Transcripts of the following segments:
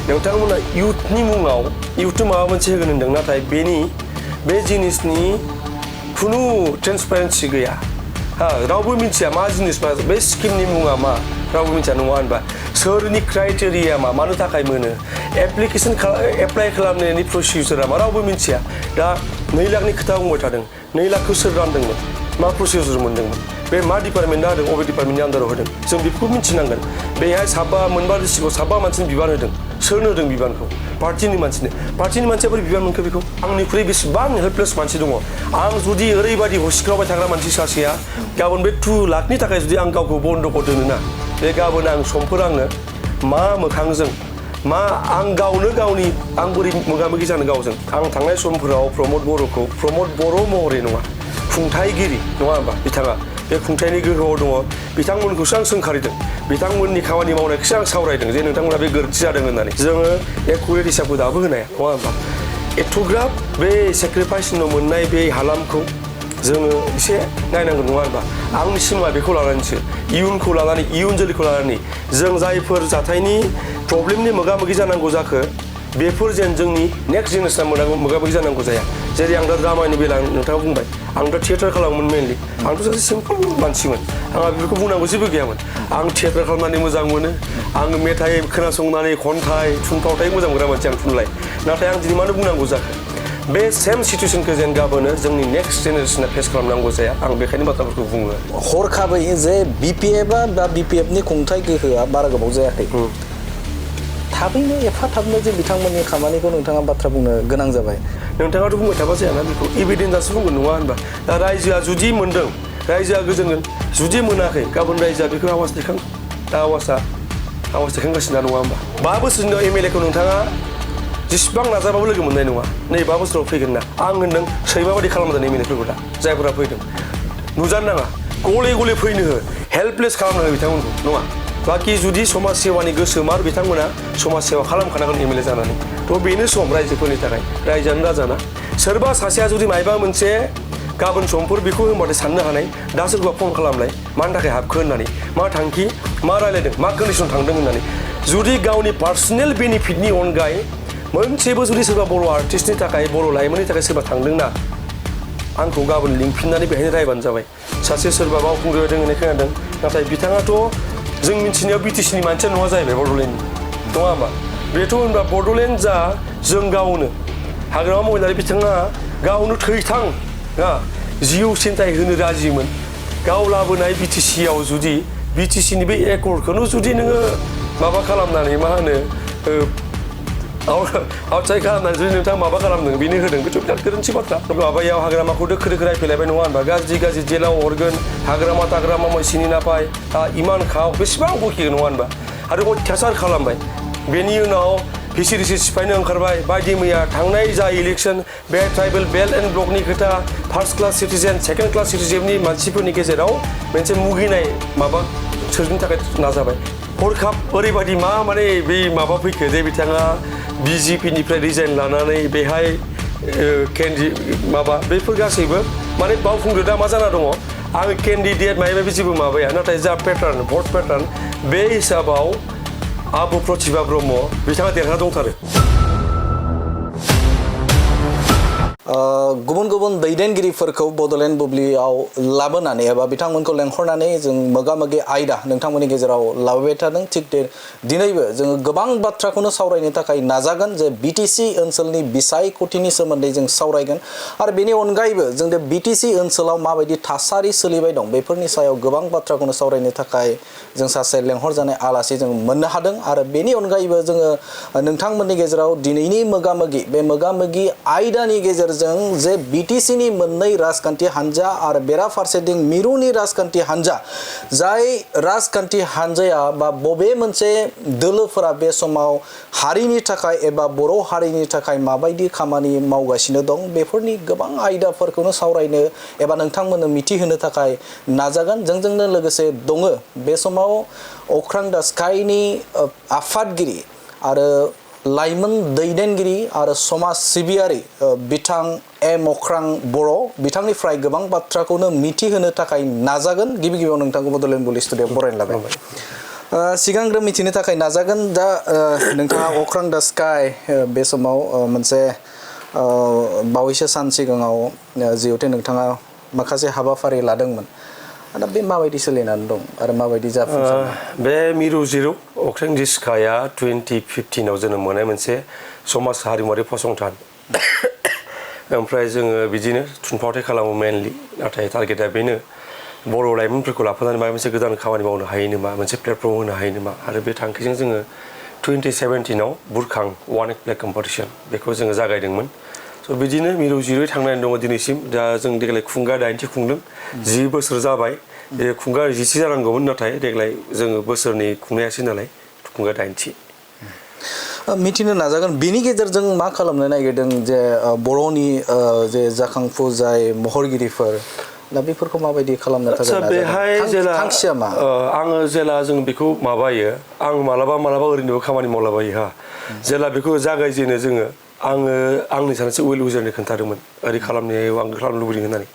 नोंथांमोना इयुथनि मुङाव इयुथ माबा मोनसे होगोन होनदों नाथाय बे जिनिसनि खुनु ट्रेन्सपारेन्सि गैया रावबो मिथिया मा जिनिस मा बे स्किमनि मुङा मा रावबो मिथिया नङा होनबा सोरनि क्राइटेरिया मा मानो थाखाय मोनो एप्लिकेसन एप्लाइ खालामनायनि प्रसिडिउरा मा रावबो मिथिया दा 2 लाखनि खोथा बुंबाय थादों 2 लाखखौ सोर रानदोंमोन मा प्रसिडिउर मोनदोंमोन बे मा डिपार्टमेन्टआ होदों अबे डिपार्टमेन्टनि आन्दाराव होदों जों बेखौ मिथिनांगोन बेहाय मोनबा डिस्ट्रिक्टआव 7 मानसिनि बिबान होदों सोरनो होदों बिबानखौ पार्टिनि मानसिया बोरै बिबान मोनखो बेखौ आंनिख्रुइ बेसेबां हेल्पलेस मानसि दङ आं जुदि ओरैबायदि हसिख्रावबाय थाग्रा मानसि सासेया गाबोन बे 2 लाखनि थाखाय जुदि आं गावखौ बन्द'कआव दोनोना बे गाबोन आं समफोर आङो मा मोखांजों मा आं गावनो गावनि आं बोरै मोगा-मोगि जानो गावजों आं थांनाय समफोराव प्रमद बर' महरै नङा खुंथायगिरि नङा होनबा बिथाङा बे खुंथायनि गोहोआव दङ बिथांमोनखौसो आं सोंखारिदों बिथांमोननि खामानि मावनायखौसो आं सावरायदों जे नोंथांमोना बे गोरोन्थि जादों होननानै जोङो एकुरेट हिसाबखौ दाबो होनो हाया नङा होनबा एथ'ग्राब बे सेक्रिफाइस मोननाय बे हालामखौ जोङो एसे नायनांगोन नङा होनबा आंनि सिमा बेखौ लानानैसो इयुनखौ लानानै इयुन जोलैखौ लानानै जों जायफोर जाथायनि प्रब्लेमनि मोगा-मोगि जानांगौ जाखो बेफोर जेन जोंनि नेक्स्ट जेनेरेसना मोगा-मोगि जानांगौ जाया जेरै आं दा ड्रामानि बेलायाव नोंथाङा बुंबाय आं दा थियेटार खालामोमोन मेनलि आंथ' सासे सिम्पोल मानसिमोन आंहा बेफोरखौ बुंनांगौ जेबो गैयामोन आं थियेटार खालामनानै मोजां मोनो आं मेथाइ खोनासंनानै खन्थाइ थुनफावथाय मोजां मोनग्रा मानसि आं थुनलाइ नाथाय आं दिनै मानो बुंनांगौ जाखो बे सेम सिचुएसनखौ जेन गाबोनो जोंनि नेक्स्ट जेनेरेसना फेस खालामनांगौ जाया आं बेखायनो बाथ्राफोरखौ बुङो हरखाबै जे बिपिएफआ बा बिपिएफनि खुंथाय गोहोआ बारा गोबाव जायाखै थाबैनो एफा थाबनो जे बिथांमोननि खामानिखौ नोंथाङा बाथ्रा बुंनो गोनां जाबाय नोंथाङाथ' बुंबाय थाबा जायाना बेखौ इभिडेन्सआसो बुंगोन नङा होनबा दा रायजोआ जुदि मोनदों रायजोआ गोजोनगोन जुदि मोनाखै गाबोन रायजोआ बेखौ आवाज दैखां दा आवाज दैखांगासिनो नङा होनबा 5 बोसोरनि उनाव एमएलएखौ नोंथाङा जेसेबां नाजाबाबो लोगो मोननाय नङा नै 5 बोसोराव फैगोन ना आं होनदों सैमा बादि खालामदों एमएलएफोरखौ दा जायफोरा फैदों नुजानो नाङा गले फैनो हो हेल्पलेस खालामनो हो बिथांमोनखौ नङा बाखि जुदि समाज सेवानि गोसोमार बिथांमोना समाज सेवा खालामखानांगोन एमएलए जानानै थ' बेनो सम रायजोफोरनि थाखाय रायजोआनो राजाना सोरबा सासेया जुदि मायबा मोनसे गाबोन समफोर बेखौ होनबाथाय साननो हानाय दा सोरबा फन खालामलाय मानि थाखाय हाबखो होननानै मा थांखि मा रायलायदों मा कन्डिसन थांदों होननानै जुदि गावनि पार्सनेल बेनिफिटनि अनगायै मोनसेबो जुदि सोरबा बर' आर्टिस्टनि थाखाय बर' लाइमोननि थाखाय सोरबा थांदोंना आंखौ गाबोन लिंफिननानै बेहायनो रायबानो जाबाय सासे सोरबा बावखुंग्रि होदों होननाय खोनादों नाथाय बिथाङाथ' जों मिथिनायाव बिटिसिनि मानसिया नङा जाहैबाय बड'लेण्डनि नङा होनबा बेथ' होनबा बड'लेण्ड जा जों गावनो हाग्रामा महिलारि बिथाङा गावनो थैथां जिउ सिन्थाय होनो राजिमोन गाव लाबोनाय बिटिसियाव जुदि बिटिसिनि बे एकर्डखौनो जुदि नोङो माबा खालामनानै मा होनो आउटसाइड खालामनानै जुदि नोंथाङा माबा खालामदों बेनो होदों बेथ' बिराद गोरोन्थि बाथ्रा माबायाव हाग्रामाखौ दोखो रायफैलायबाय नङा होनबा गाज्रि जेलाव हरगोन हाग्रामा ताग्रामा मैसिनि नापाय इमान खाव बेसेबां बखिगोन नङा होनबा आरो अत्याचार खालामबाय बेनि उनाव फिसिरिसि सिफायनो ओंखारबाय बायदि मैया थांनाय जा इलेक्सन बे ट्राइबेल बेल्ट एन्ड ब्लकनि खोथा first class citizen second class सिटिजेननि मानसिफोरनि गेजेराव मोनसे मुगिनाय माबा सोरजिनो थाखाय नाजाबाय हरखाब ओरैबायदि माने बे माबा फैखो जे बिथाङा बिजेपिनिफ्राय रिजाइन लानानै बेहाय माबा बेफोर गासैबो माने बावखुंग्रि दा मा जाना दङ आं केन्डिडेट माबा जेबो माबाया नाथाय जा पेटार्न भट पेटार्न बे हिसाबाव आब' प्रतिभा ब्रह्म बिथाङा देरहाना दंथारो गुबुन दैदेनगिरिफोरखौ बड'लेण्ड बुब्लियाव लाबोनानै एबा बिथांमोनखौ लेंहरनानै जों मोगा-मोगि आयदा नोंथांमोननि गेजेराव लाबोबाय थादों थिग दिनैबो जोङो गोबां बाथ्राखौनो सावरायनो थाखाय नाजागोन जे बिटिसि ओनसोलनि बिसायख'थिनि सोमोन्दै जों सावरायगोन आरो बेनि अनगायैबो जों बे बिटिसि ओनसोलाव माबायदि थासारि सोलिबाय दं बेफोरनि सायाव गोबां बाथ्राखौनो सावरायनो थाखाय जों सासे लेंहरजानाय आलासि जों मोननो हादों आरो बेनि अनगायैबो जोङो नोंथांमोननि गेजेराव दिनैनि मोगा-मोगि बे मोगा-मोगि आयदानि गेजेरजों जे बिटिसिनि मोननै राजखान्थि हान्जा आरो बेराफारसेथिं मिरुनि राजखान्थि हान्जा जाय राजखान्थि हान्जाया बा बबे मोनसे दोलोफोरा बे समाव हारिनि थाखाय एबा बर' हारिनि थाखाय माबायदि खामानि मावगासिनो दं बेफोरनि गोबां आयदाफोरखौनो सावरायनो एबा नोंथांमोननो मिथिहोनो थाखाय नाजागोन जोंजोंनो लोगोसे दङ बे समाव अख्रां दा स्काइनि आफादगिरि आरो लाइमोन दैदेनगिरि आरो समाज सिबियारि बिथां एम अख्रां बर' बिथांनिफ्राय गोबां बाथ्राखौनो मिथिहोनो थाखाय नाजागोन गिबियाव नोंथांखौ बड'लेण्ड बुब्लि स्टुडिय'आव बरायनो लाबाय सिगांग्रो मिथिनो थाखाय नाजागोन दा नोंथाङा अख्रां दा स्काई बे समाव मोनसे बावैसो सान सिगाङाव जिहेथु नोंथाङा माखासे हाबाफारि लादोंमोन दा बे माबायदि सोलिनानै दं आरो माबायदि जाफुंसारनाय बे मिरु जिरु अख्रां दा स्काईआ 2015 आव जोनोम मोननाय मोनसे समाज हारिमुवारि फसंथान ओमफ्राय जोङो बिदिनो थुनफावथाय खालामो मेनलि नाथाय टारगेटआ बेनो बर' लाइमोनफोरखौ लाफानानै माबा मोनसे गोदान खामानि मावनो हायो नामा मोनसे प्लेटफर्म होनो हायो नामा आरो बे थांखिजों जोङो 2017 आव बुरखां वान एक्ट प्ले कम्पिटिशन बेखौ जोङो जागायदोंमोन स' बिदिनो मिरु जिरुयै थांनानै दङ दिनैसिम दा जों देग्लाय खुंगा 9थि खुंदों 10 बोसोर जाबाय बे खुंगा 10 जानांगौमोन नाथाय देग्लाय जोङो बोसोरनै खुंनायासै नालाय खुंगा 9थि मिथिनो नाजागोन बेनि गेजेरजों मा खालामनो नागिरदों जे बर'नि जे जाखांफु जाय महरगिरिफोर दा बेफोरखौ माबायदि खालामनो थाखाय आदसा बेहाय जेला थांखिया मा आङो जेला जों बेखौ माबायो आं मालाबा ओरैनोबो खामानि मावलाबायो हा जेला बेखौ जागायजेनो जोङो आङो आंनि सानसे वेल उइजारनो खोन्थादोंमोन ओरै खालामनायाव आं खालामनो लुबैदों होननानै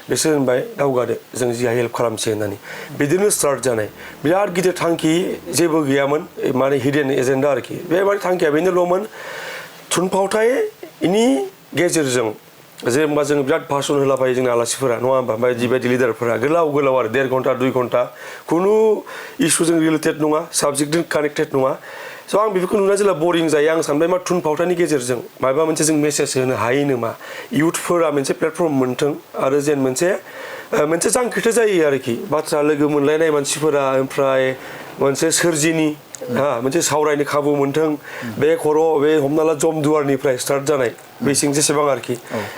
बिसोर होनबाय दावगादो जों जिहा हेल्प खालामसै होननानै बिदिनो स्टार्ट जानाय बिराद गिदिर थांखि जेबो गैयामोन माने हिडेन एजेन्डा आरोखि बे माने थांखिया बेनोल'मोन थुनफावथायनि गेजेरजों जे होमबा जों बिराद भाषण होलाबायो जोंनि आलासिफोरा नङा होमबा बायदि बायदि लिडारफोरा गोलाव आरो 1.5 घन्टा 2 घन्टा खुनु इस्युजों रिलेटेड नङा साबजेक्टजों कानेक्टेड नङा स' आं बेफोरखौ नुना जेला बरिं जायो आं सानबाय मा थुनफावथायनि गेजेरजों माबा मोनसे जों मेसेज होनो हायो नामा इयुथफोरा मोनसे प्लेटफर्म मोन्थों आरो जेन मोनसे जांख्रिथाय जायो आरोखि बाथ्रा लोगो मोनलायनाय मानसिफोरा ओमफ्राय मोनसे सोरजिनि मोनसे सावरायनो खाबु मोन्थों बे बे हमना ला जमदुवारनिफ्राय स्टार्ट जानाय बेसिं जेसेबां आरोखि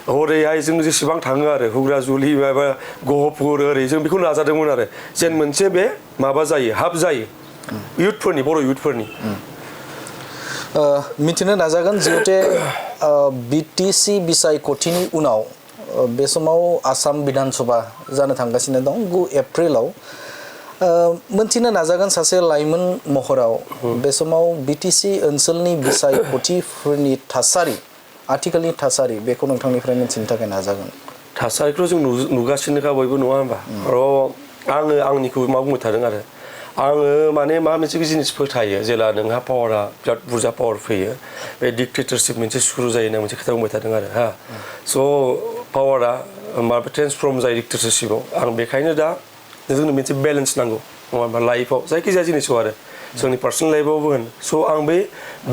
हरैहाय जों जेसेबां थाङो आरो हुग्राजुलि माबा गहपुर ओरै जों बेखौ नाजादोंमोन आरो जेन मोनसे बे माबा जायो हाब जायो इयुथफोरनि बर' इयुथफोरनि मिथिनो नाजागोन जिहेतु बिटिसि बिसायख'थिनि उनाव बे समाव आसाम बिधान सभा जानो थांगासिनो दं 9 एप्रिलाव मोनथिनो नाजागोन सासे लाइमोन महराव बे समाव बिटिसि ओनसोलनि बिसायख'थिफोरनि थासारि आथिखालनि थासारि बेखौ नोंथांनिफ्राय मिथिनो थाखाय नाजागोन थासारिखौ जों नुगासिनोखा बयबो नङा होमबा आङो आंनिखौ मा बुंबाय थादों आरो आङो माने मा मोनसे जिनिस फोथायो जेला नोंहा पावारा बिराद बुरजा पावार फैयो बे डिक्टेटरशिप मोनसे सुरु जायो होनना मोनसे खोथा बुंबाय थादों आरो स' पावारा माबा ट्रेन्सफर्म जायो डिक्टेटरशिपआव आं बेखायनो दा जोंनो मोनसे बेलेन्स नांगौ नङा होमबा लाइफआव जायखिजाया जिनिसआव आरो जोंनि पार्सनेल लाइफआवबो होन स' आं बे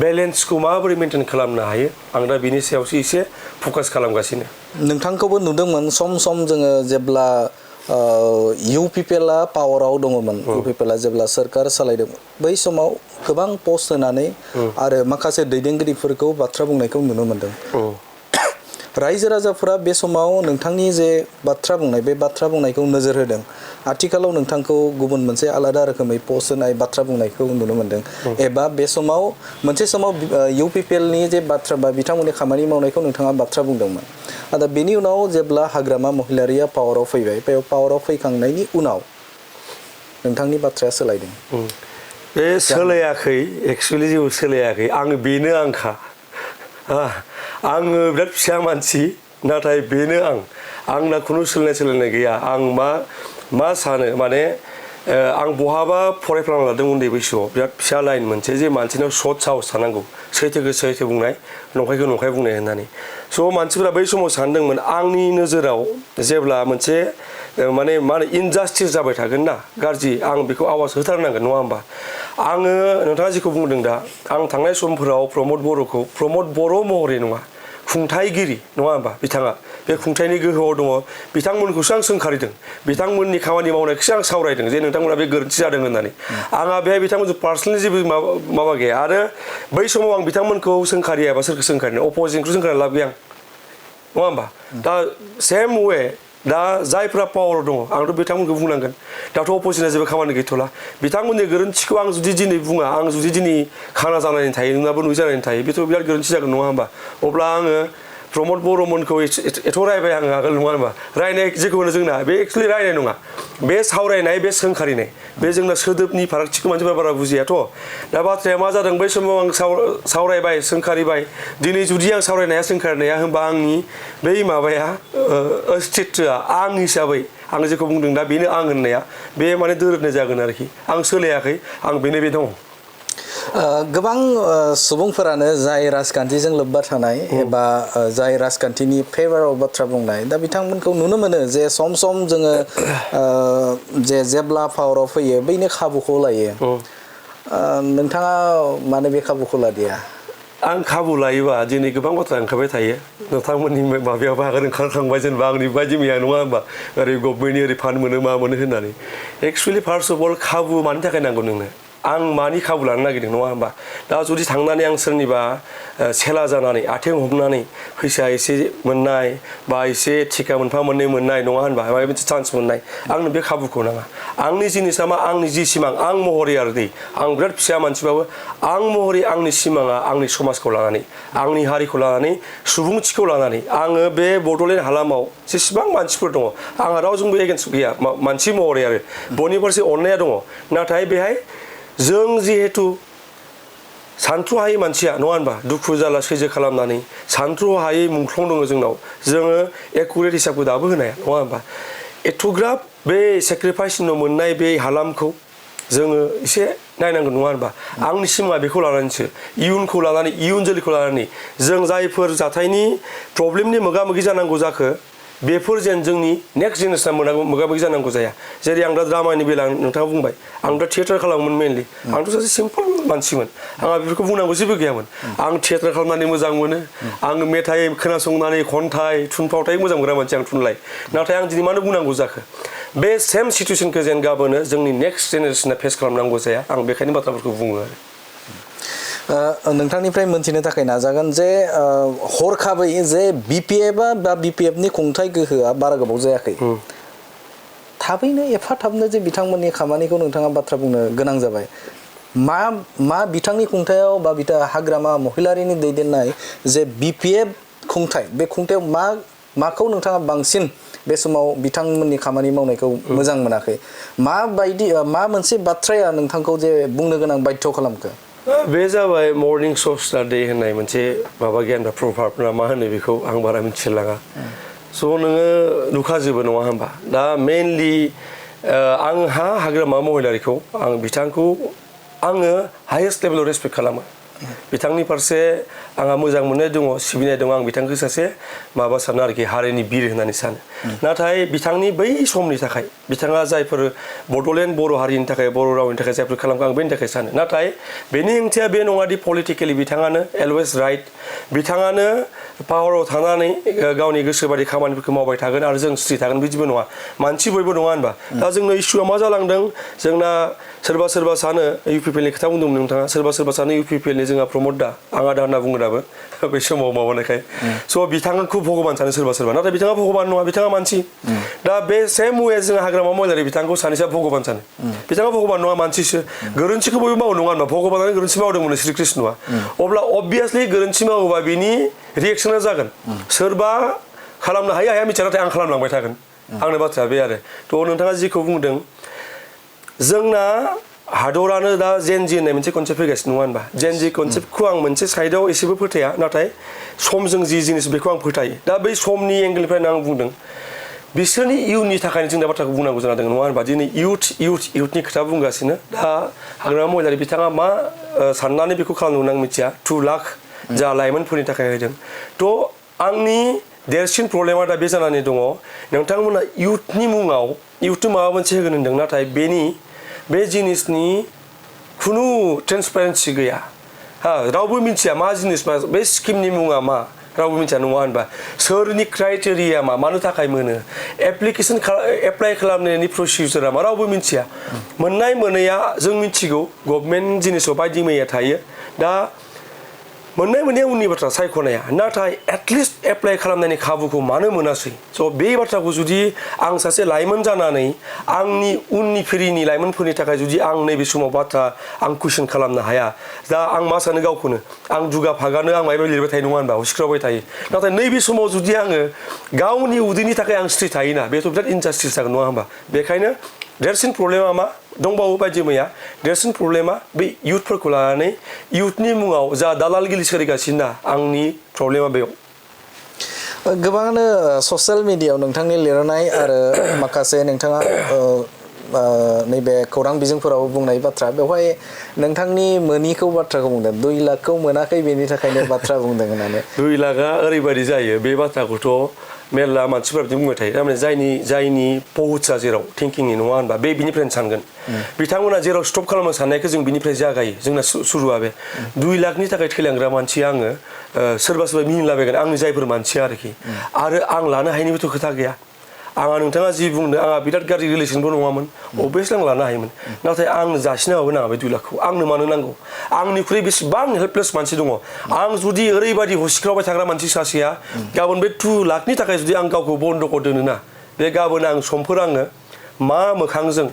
बेलेन्सखौ माबोरै मेनटेन खालामनो हायो आं दा बिनि सायावसो एसे फकास खालामगासिनो नोंथांखौबो नुदोंमोन सम जोङो जेब्ला UPPLआ पावाराव दङमोन UPPLआ जेब्ला सोरखार सालायदोंमोन बै समाव गोबां पस्ट होनानै आरो माखासे दैदेनगिरिफोरखौ बाथ्रा बुंनायखौ नुनो मोनदों रायजो राजाफोरा बे समाव नोंथांनि जे बाथ्रा बुंनाय बे बाथ्रा बुंनायखौ नोजोर होदों आथिखालाव नोंथांखौ गुबुन मोनसे आलादा रोखोमै पस्ट होनाय बाथ्रा बुंनायखौ नुनो मोनदों एबा बे समाव मोनसे समाव UPPLनि जे बाथ्रा बा बिथांमोननि खामानि मावनायखौ नोंथाङा बाथ्रा बुंदोंमोन दा बेनि उनाव जेब्ला हाग्रामा महिलारिया पावाराव फैबाय बे पावाराव फैखांनायनि उनाव नोंथांनि बाथ्राया सोलायदों बे सोलायाखै एक्सुवेलि जेबो सोलायाखै आङो बेनो आंखा आङो बिराद फिसा मानसि नाथाय बेनो आंना खुनु सोलायनाय गैया आं मा सानो माने आं बहाबा फरायफ्लांना लादों उन्दै बैसोआव बिराद फिसा लाइन मोनसे जे मानसिनाव सत साहस थानांगौ सैथोखौ सैथो बुंनाय नंखायखौ नंखाय बुंनाय होननानै स' मानसिफोरा बै समाव सानदोंमोन आंनि नोजोराव जेब्ला मोनसे माने मा होनो इनजास्टिस जाबाय थागोन ना गाज्रि आं बेखौ आवाज होथारनांगोन नङा होमबा आङो नोंथाङा जेखौ बुंदों दा आं थांनाय समफोराव प्रमद बर' महरै नङा खुंथायगिरि नङा होमबा बिथाङा बे खुंथायनि गोहोआव दङ बिथांमोनखौसो आं सोंखारिदों बिथांमोननि खामानि मावनायखौसो आं सावरायदों जे नोंथांमोना बे गोरोन्थि जादों होननानै आंहा बेहाय बिथांमोनजों पार्सनेलि जेबो माबा गैया आरो बै समाव आं बिथांमोनखौ सोंखारियाबा सोरखौ सोंखारिनो अपोजिसनखौ सोंखारिनो लाब गैया नङा होमबा दा सेम वे दा जायफ्रा पावाराव दङ आंथ' बिथांमोनखौ बुंनांगोन दाथ' अपोजिसना जेबो खामानि गैथ'ला बिथांमोननि गोरोन्थिखौ आं जुदि दिनै बुङा आं जुदि दिनै खाना जानानै थायो नोंनाबो नुयै जानानै थायो बेथ' बिराद गोरोन्थि जागोन नङा होमबा अब्ला आङो प्रमद बर'मोनखौ एथ' रायबाय आङो आगोल नङा होमबा रायनाय जेखौ होनो जोंना बे एक्सुवेलि रायनाय नङा बे सावरायनाय बे सोंखारिनाय बे जोंना सोदोबनि फारागथिखौ मानसिफोरा बारा बुजियाथ' दा बाथ्राया मा जादों बै समाव आं सावरायबाय सोंखारिबाय दिनै जुदि आं सावरायनाया सोंखारिनाया होनबा आंनि बै माबाया अस्तित्वआ आं हिसाबै आं जेखौ बुंदों दा बेनो आं होननाया बे माने दोरोदनाय जागोन आरोखि आं सोलायाखै आं बेनो बे दङ गोबां सुबुंफोरानो जाय राजखान्थिजों लोब्बा थानाय एबा जाय राजखान्थिनि फेभाराव बाथ्रा बुंनाय दा बिथांमोनखौ नुनो मोनो जे सम सम जोङो जेब्ला पावाराव फैयो बैनो खाबुखौ लायो नोंथाङा मानो बे खाबुखौ लादिया आं खाबु लायोबा दिनै गोबां बाथ्रा ओंखारबाय थायो नोंथांमोननि माबायावबो आगोल ओंखारखांबाय जेनेबा आंनि बायदि मैया नङा होमबा ओरै गभर्नमेन्टनि ओरै फान्ड मोनो मा मोनो होननानै एक्सुवेलि फार्स्ट अफ अल खाबु मानि थाखाय नांगौ नोंनो आं मानि खाबु लानो नागिरदों नङा होमबा दा जुदि थांनानै आं सोरनिबा सेला जानानै आथिं हमनानै फैसा एसे मोननाय बा एसे थिका मोनफा मोननै मोननाय नङा होनबा माबा मोनसे चान्स मोननाय आंनो बे खाबुखौ नाङा आंनि जिनिसा मा आंनि जि सिमां आं महरै आरो दै आं बिराद फिसा मानसिबाबो आं महरै आंनि सिमाङा आंनि समाजखौ लानानै आंनि हारिखौ लानानै सुबुंथिखौ लानानै आङो बे बड'लेण्ड हालामाव जेसेबां मानसिफोर दङ आंहा रावजोंबो एगेन्स्ट गैया मानसि महरै आरो बयनि फारसे अननाया दङ नाथाय बेहाय जों जिहेतु सानथ्र'हायै मानसिया नङा होनबा दुखु जाला सैज्य खालामनानै सानथ्र'हायै मुंख्लं दङ जोंनाव जोङो एकुरेट हिसाबखौ दाबो होनाया नङा होनबा एथ'ग्राब बे सेक्रिफाइस उनाव मोननाय बे हालामखौ जोङो एसे नायनांगोन नङा होनबा आंनि सिमाङा बेखौ लानानैसो इयुनखौ लानानै इयुन जोलैखौ लानानै जों जायफोर जाथायनि प्रब्लेमनि मोगा मोगि जानांगौ जाखो बेफोर जेन जोंनि नेक्स्ट जेनेरेसना मोगा मोगि जानांगौ जाया जेरै आं दा ड्रामानि बेलायाव नोंथाङा बुंबाय आं दा थियेटार खालामोमोन मेनलि आंथ' सासे सिम्पोल मानसिमोन आंहा बेफोरखौ बुंनांगौ जेबो गैयामोन आं थियेटार खालामनानै मोजां मोनो आं मेथाइ खोनासंनानै खन्थाइ थुनफावथाय मोजां मोनग्रा मानसि आं थुनलाइ नाथाय आं दिनै मानो बुंनांगौ जाखो बे सेम सिटुएसनखौ जेन गाबोनो जोंनि नेक्स्ट जेनेरेसना फेस खालामनांगौ जाया आं बेखायनो बाथ्राफोरखौ बुङो आरो नोंथांनिफ्राय मोनथिनो थाखाय नाजागोन जे हरखाबै जे बिपिएफ बा बिपिएफनि खुंथाय गोहोआ बारा गोबाव जायाखै थाबैनो एफा थाबनो जे बिथांमोननि खामानिखौ नोंथाङा बाथ्रा बुंनो गोनां जाबाय मा बिथांनि खुंथायाव बा हाग्रामा महिलारिनि दैदेननाय जे बिपिएफ खुंथाय बे खुंथायाव माखौ नोंथाङा बांसिन बे समाव बिथांमोननि खामानि मावनायखौ मोजां मोनाखै मा मोनसे बाथ्राया नोंथांखौ जे बुंनो गोनां बाध्य खालामखो बे जाबाय मर्निं स'स्टार डे होननाय मोनसे माबा गियानफ्रा प्रभाब ना मा होनो बेखौ आं बारा मिथिलाङा स' नोङो नुखाजोबो नङा होनबा दा मेनलि आंहा हाग्रामा महिलारिखौ आं बिथांखौ आङो हायेस्ट लेभेलाव रेसपेक्ट खालामो बिथांनि फारसे आंहा मोजां मोननाय दङ सिबिनाय दङ आं बिथांखौ सासे माबा सानो आरोखि हारिनि बिर होननानै सानो नाथाय बिथांनि बै समनि थाखाय बिथाङा जायफोर बड'लेण्ड बर' हारिनि थाखाय बर' रावनि थाखाय जायफोर खालामखो आं बेनि थाखाय सानो नाथाय बेनि ओंथिया बे नङादि पलिटिकेलि बिथाङानो अलवेज राइट बिथाङानो पावाराव थानानै गावनि गोसोबादि खामानिफोरखौ मावबाय थागोन आरो जों स्ट्रि थागोन बिदिबो नङा मानसि बयबो नङा होनबा दा जोंनो इस्युआ मा जालांदों जोंना सोरबा सानो इउपिपिएलनि खोथा बुंदोंमोन नोंथाङा सोरबा सानो इउपिपिएलनि जोंहा प्रमद दा आं आदा होनना बुङो दाबो बै समाव माबानायखाय स' बिथांखौ भगबान सानो सोरबा नाथाय बिथाङा भगबान नङा बिथाङा मानसि दा बे सेम वे जों हाग्रामा महिलारि बिथांखौ सानैसोआ भगबान सानो बिथाङा भगबान नङा मानसिसो गोरोन्थिखौ बयबो मावो नङा होनबा भगबानानो गोरोन्थि मावदोंमोन श्री कृष्णआ अब्ला अबभियासलि गोरोन्थि मावोबा बिनि रिएक्सना जागोन सोरबा खालामनो हाया मिथिया नाथाय आं खालामलांबाय थागोन आंनि बाथ्राया बे आरो थ' नोंथाङा जिखौ बुंदों जोंना हादरानो दा जेनजि होननाय मोनसे कनसेप्ट फैगासिनो नङा होनबा जेनजि कनसेप्टखौ आं मोनसे साइडआव एसेबो फोथाया नाथाय समजों जि जिनिस बेखौ आं फोथायो दा बै समनि एंगेलनिफ्रायनो आं बुंदों बिसोरनि इयुननि थाखायनो जों दा बाथ्राखौ बुंनांगौ जाना दङ नङा होनबा दिनै इयुथनि खोथा बुंगासिनो दा हाग्रामा महिलारि बिथाङा मा साननानै बेखौ खालामदोंमोन आं मिथिया 2 लाख जा लाइमोनफोरनि थाखाय होदों थ' आंनि देरसिन प्रब्लेमा दा बे जानानै दङ नोंथांमोना इयुथनि मुङाव इयुथनो माबा मोनसे होगोन होनदों नाथाय बे जिनिसनि खुनु ट्रेन्सपारेन्सि गैया रावबो मिथिया मा जिनिस मा बे स्किमनि मुङा मा रावबो मिथिया नङा होनबा सोरनि क्राइटेरिया मानो थाखाय मोनो एप्लाइ खालामनायनि प्रसिडिउरा मा रावबो मिथिया मोननाय मोनैया जों मिथिगौ गभर्नमेन्ट जिनिसाव बायदि मैया थायो दा मोननाय मोननाया उननि बाथ्रा सायख'नाया नाथाय एटलिस्ट एप्लाइ खालामनायनि खाबुखौ मानो मोनासै स' बे बाथ्राखौ जुदि आं सासे लाइमोन जानानै आंनि उननि फिरिनि लाइमोनफोरनि थाखाय जुदि आं नैबे समाव बाथ्रा आं कुइसन खालामनो हाया दा आं मा सानो गावखौनो आं दुगा फागानो आं माबा लिरबाय थायो नङा होनबा हुसिख्रावबाय थायो नाथाय नैबे समाव जुदि आङो गावनि उदैनि थाखाय आं स्ट्रि थायोना बेथ' बिराद इनजास्टिस जागोन नङा होनबा बेखायनो देरसिन प्रब्लेमा मा दंबावो बायदि मैया देरसिन प्रब्लेमा बे इयुथफोरखौ लानानै इयुथनि मुङाव जा दालालगिरि सोलिगासिनो ना आंनि प्रब्लेमा बेयाव गोबाङानो ससियेल मिडियायाव नोंथांनि लिरनाय आरो माखासे नोंथाङा नैबे खौरां बिजोंफोराव बुंनाय बाथ्रा बेवहाय नोंथांनि मोनिखौ बाथ्राखौ बुंदों 2 लाखखौ मोनाखै बेनि थाखायनो बाथ्रा बुंदों होननानै 2 लाखआ ओरैबायदि जायो बे बाथ्राखौथ' मेरला मानसिफोरा बिदि बुंबाय थायो थारमाने जायनि पहुंचा जेराव थिंकिंनि नङा होनबा बेनिफ्रायनो सानगोन बिथांमोना जेराव स्टप खालामनो साननायखौ जों बिनिफ्राय जागायो जोंना सुरुआ बे 2 लाखनि थाखाय थैलांग्रा मानसि आङो सोरबा मिनिलाबायगोन आंनि जायफोर मानसिया आरोखि आरो आं लानो हायिनिबोथ' खोथा गैया आंहा नोंथाङा जि बुंदों आंहा बिराद गाज्रि रिलेसनबो नङामोन अभियासलि आं लानो हायोमोन नाथाय आं जासिनो हाबो नाङा बे 2 लाखखौ आंनो मानो नांगौ आंनिख्रुइ बेसेबां हेल्पलेस मानसि दङ आं जुदि ओरैबायदि हसिख्रावबाय थाग्रा मानसि सासेया गाबोन बे 2 लाखनि थाखाय जुदि आं गावखौ बन्द'कआव दोनोना बे गाबोन आं समफोर आङो मा मोखांजों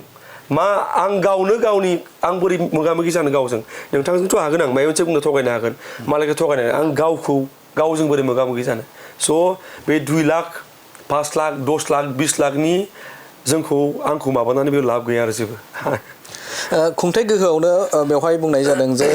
मा आं गावनो गावनि आं बोरै मोगा मोगि जानो गावजों नोंथांजोंथ' हागोन आं माबा मोनसे बुंनो थगायनो हागोन मालायखौ थगायनो आं गावजों बोरै मोगा मोगि जानो स' बे 2 लाख 5 लाख 10 लाख 20 लाखनि आंखौ माबानानै बे लाब गैया आरो जेबो खुंथाय गोहोआवनो बेवहाय बुंनाय जादों जे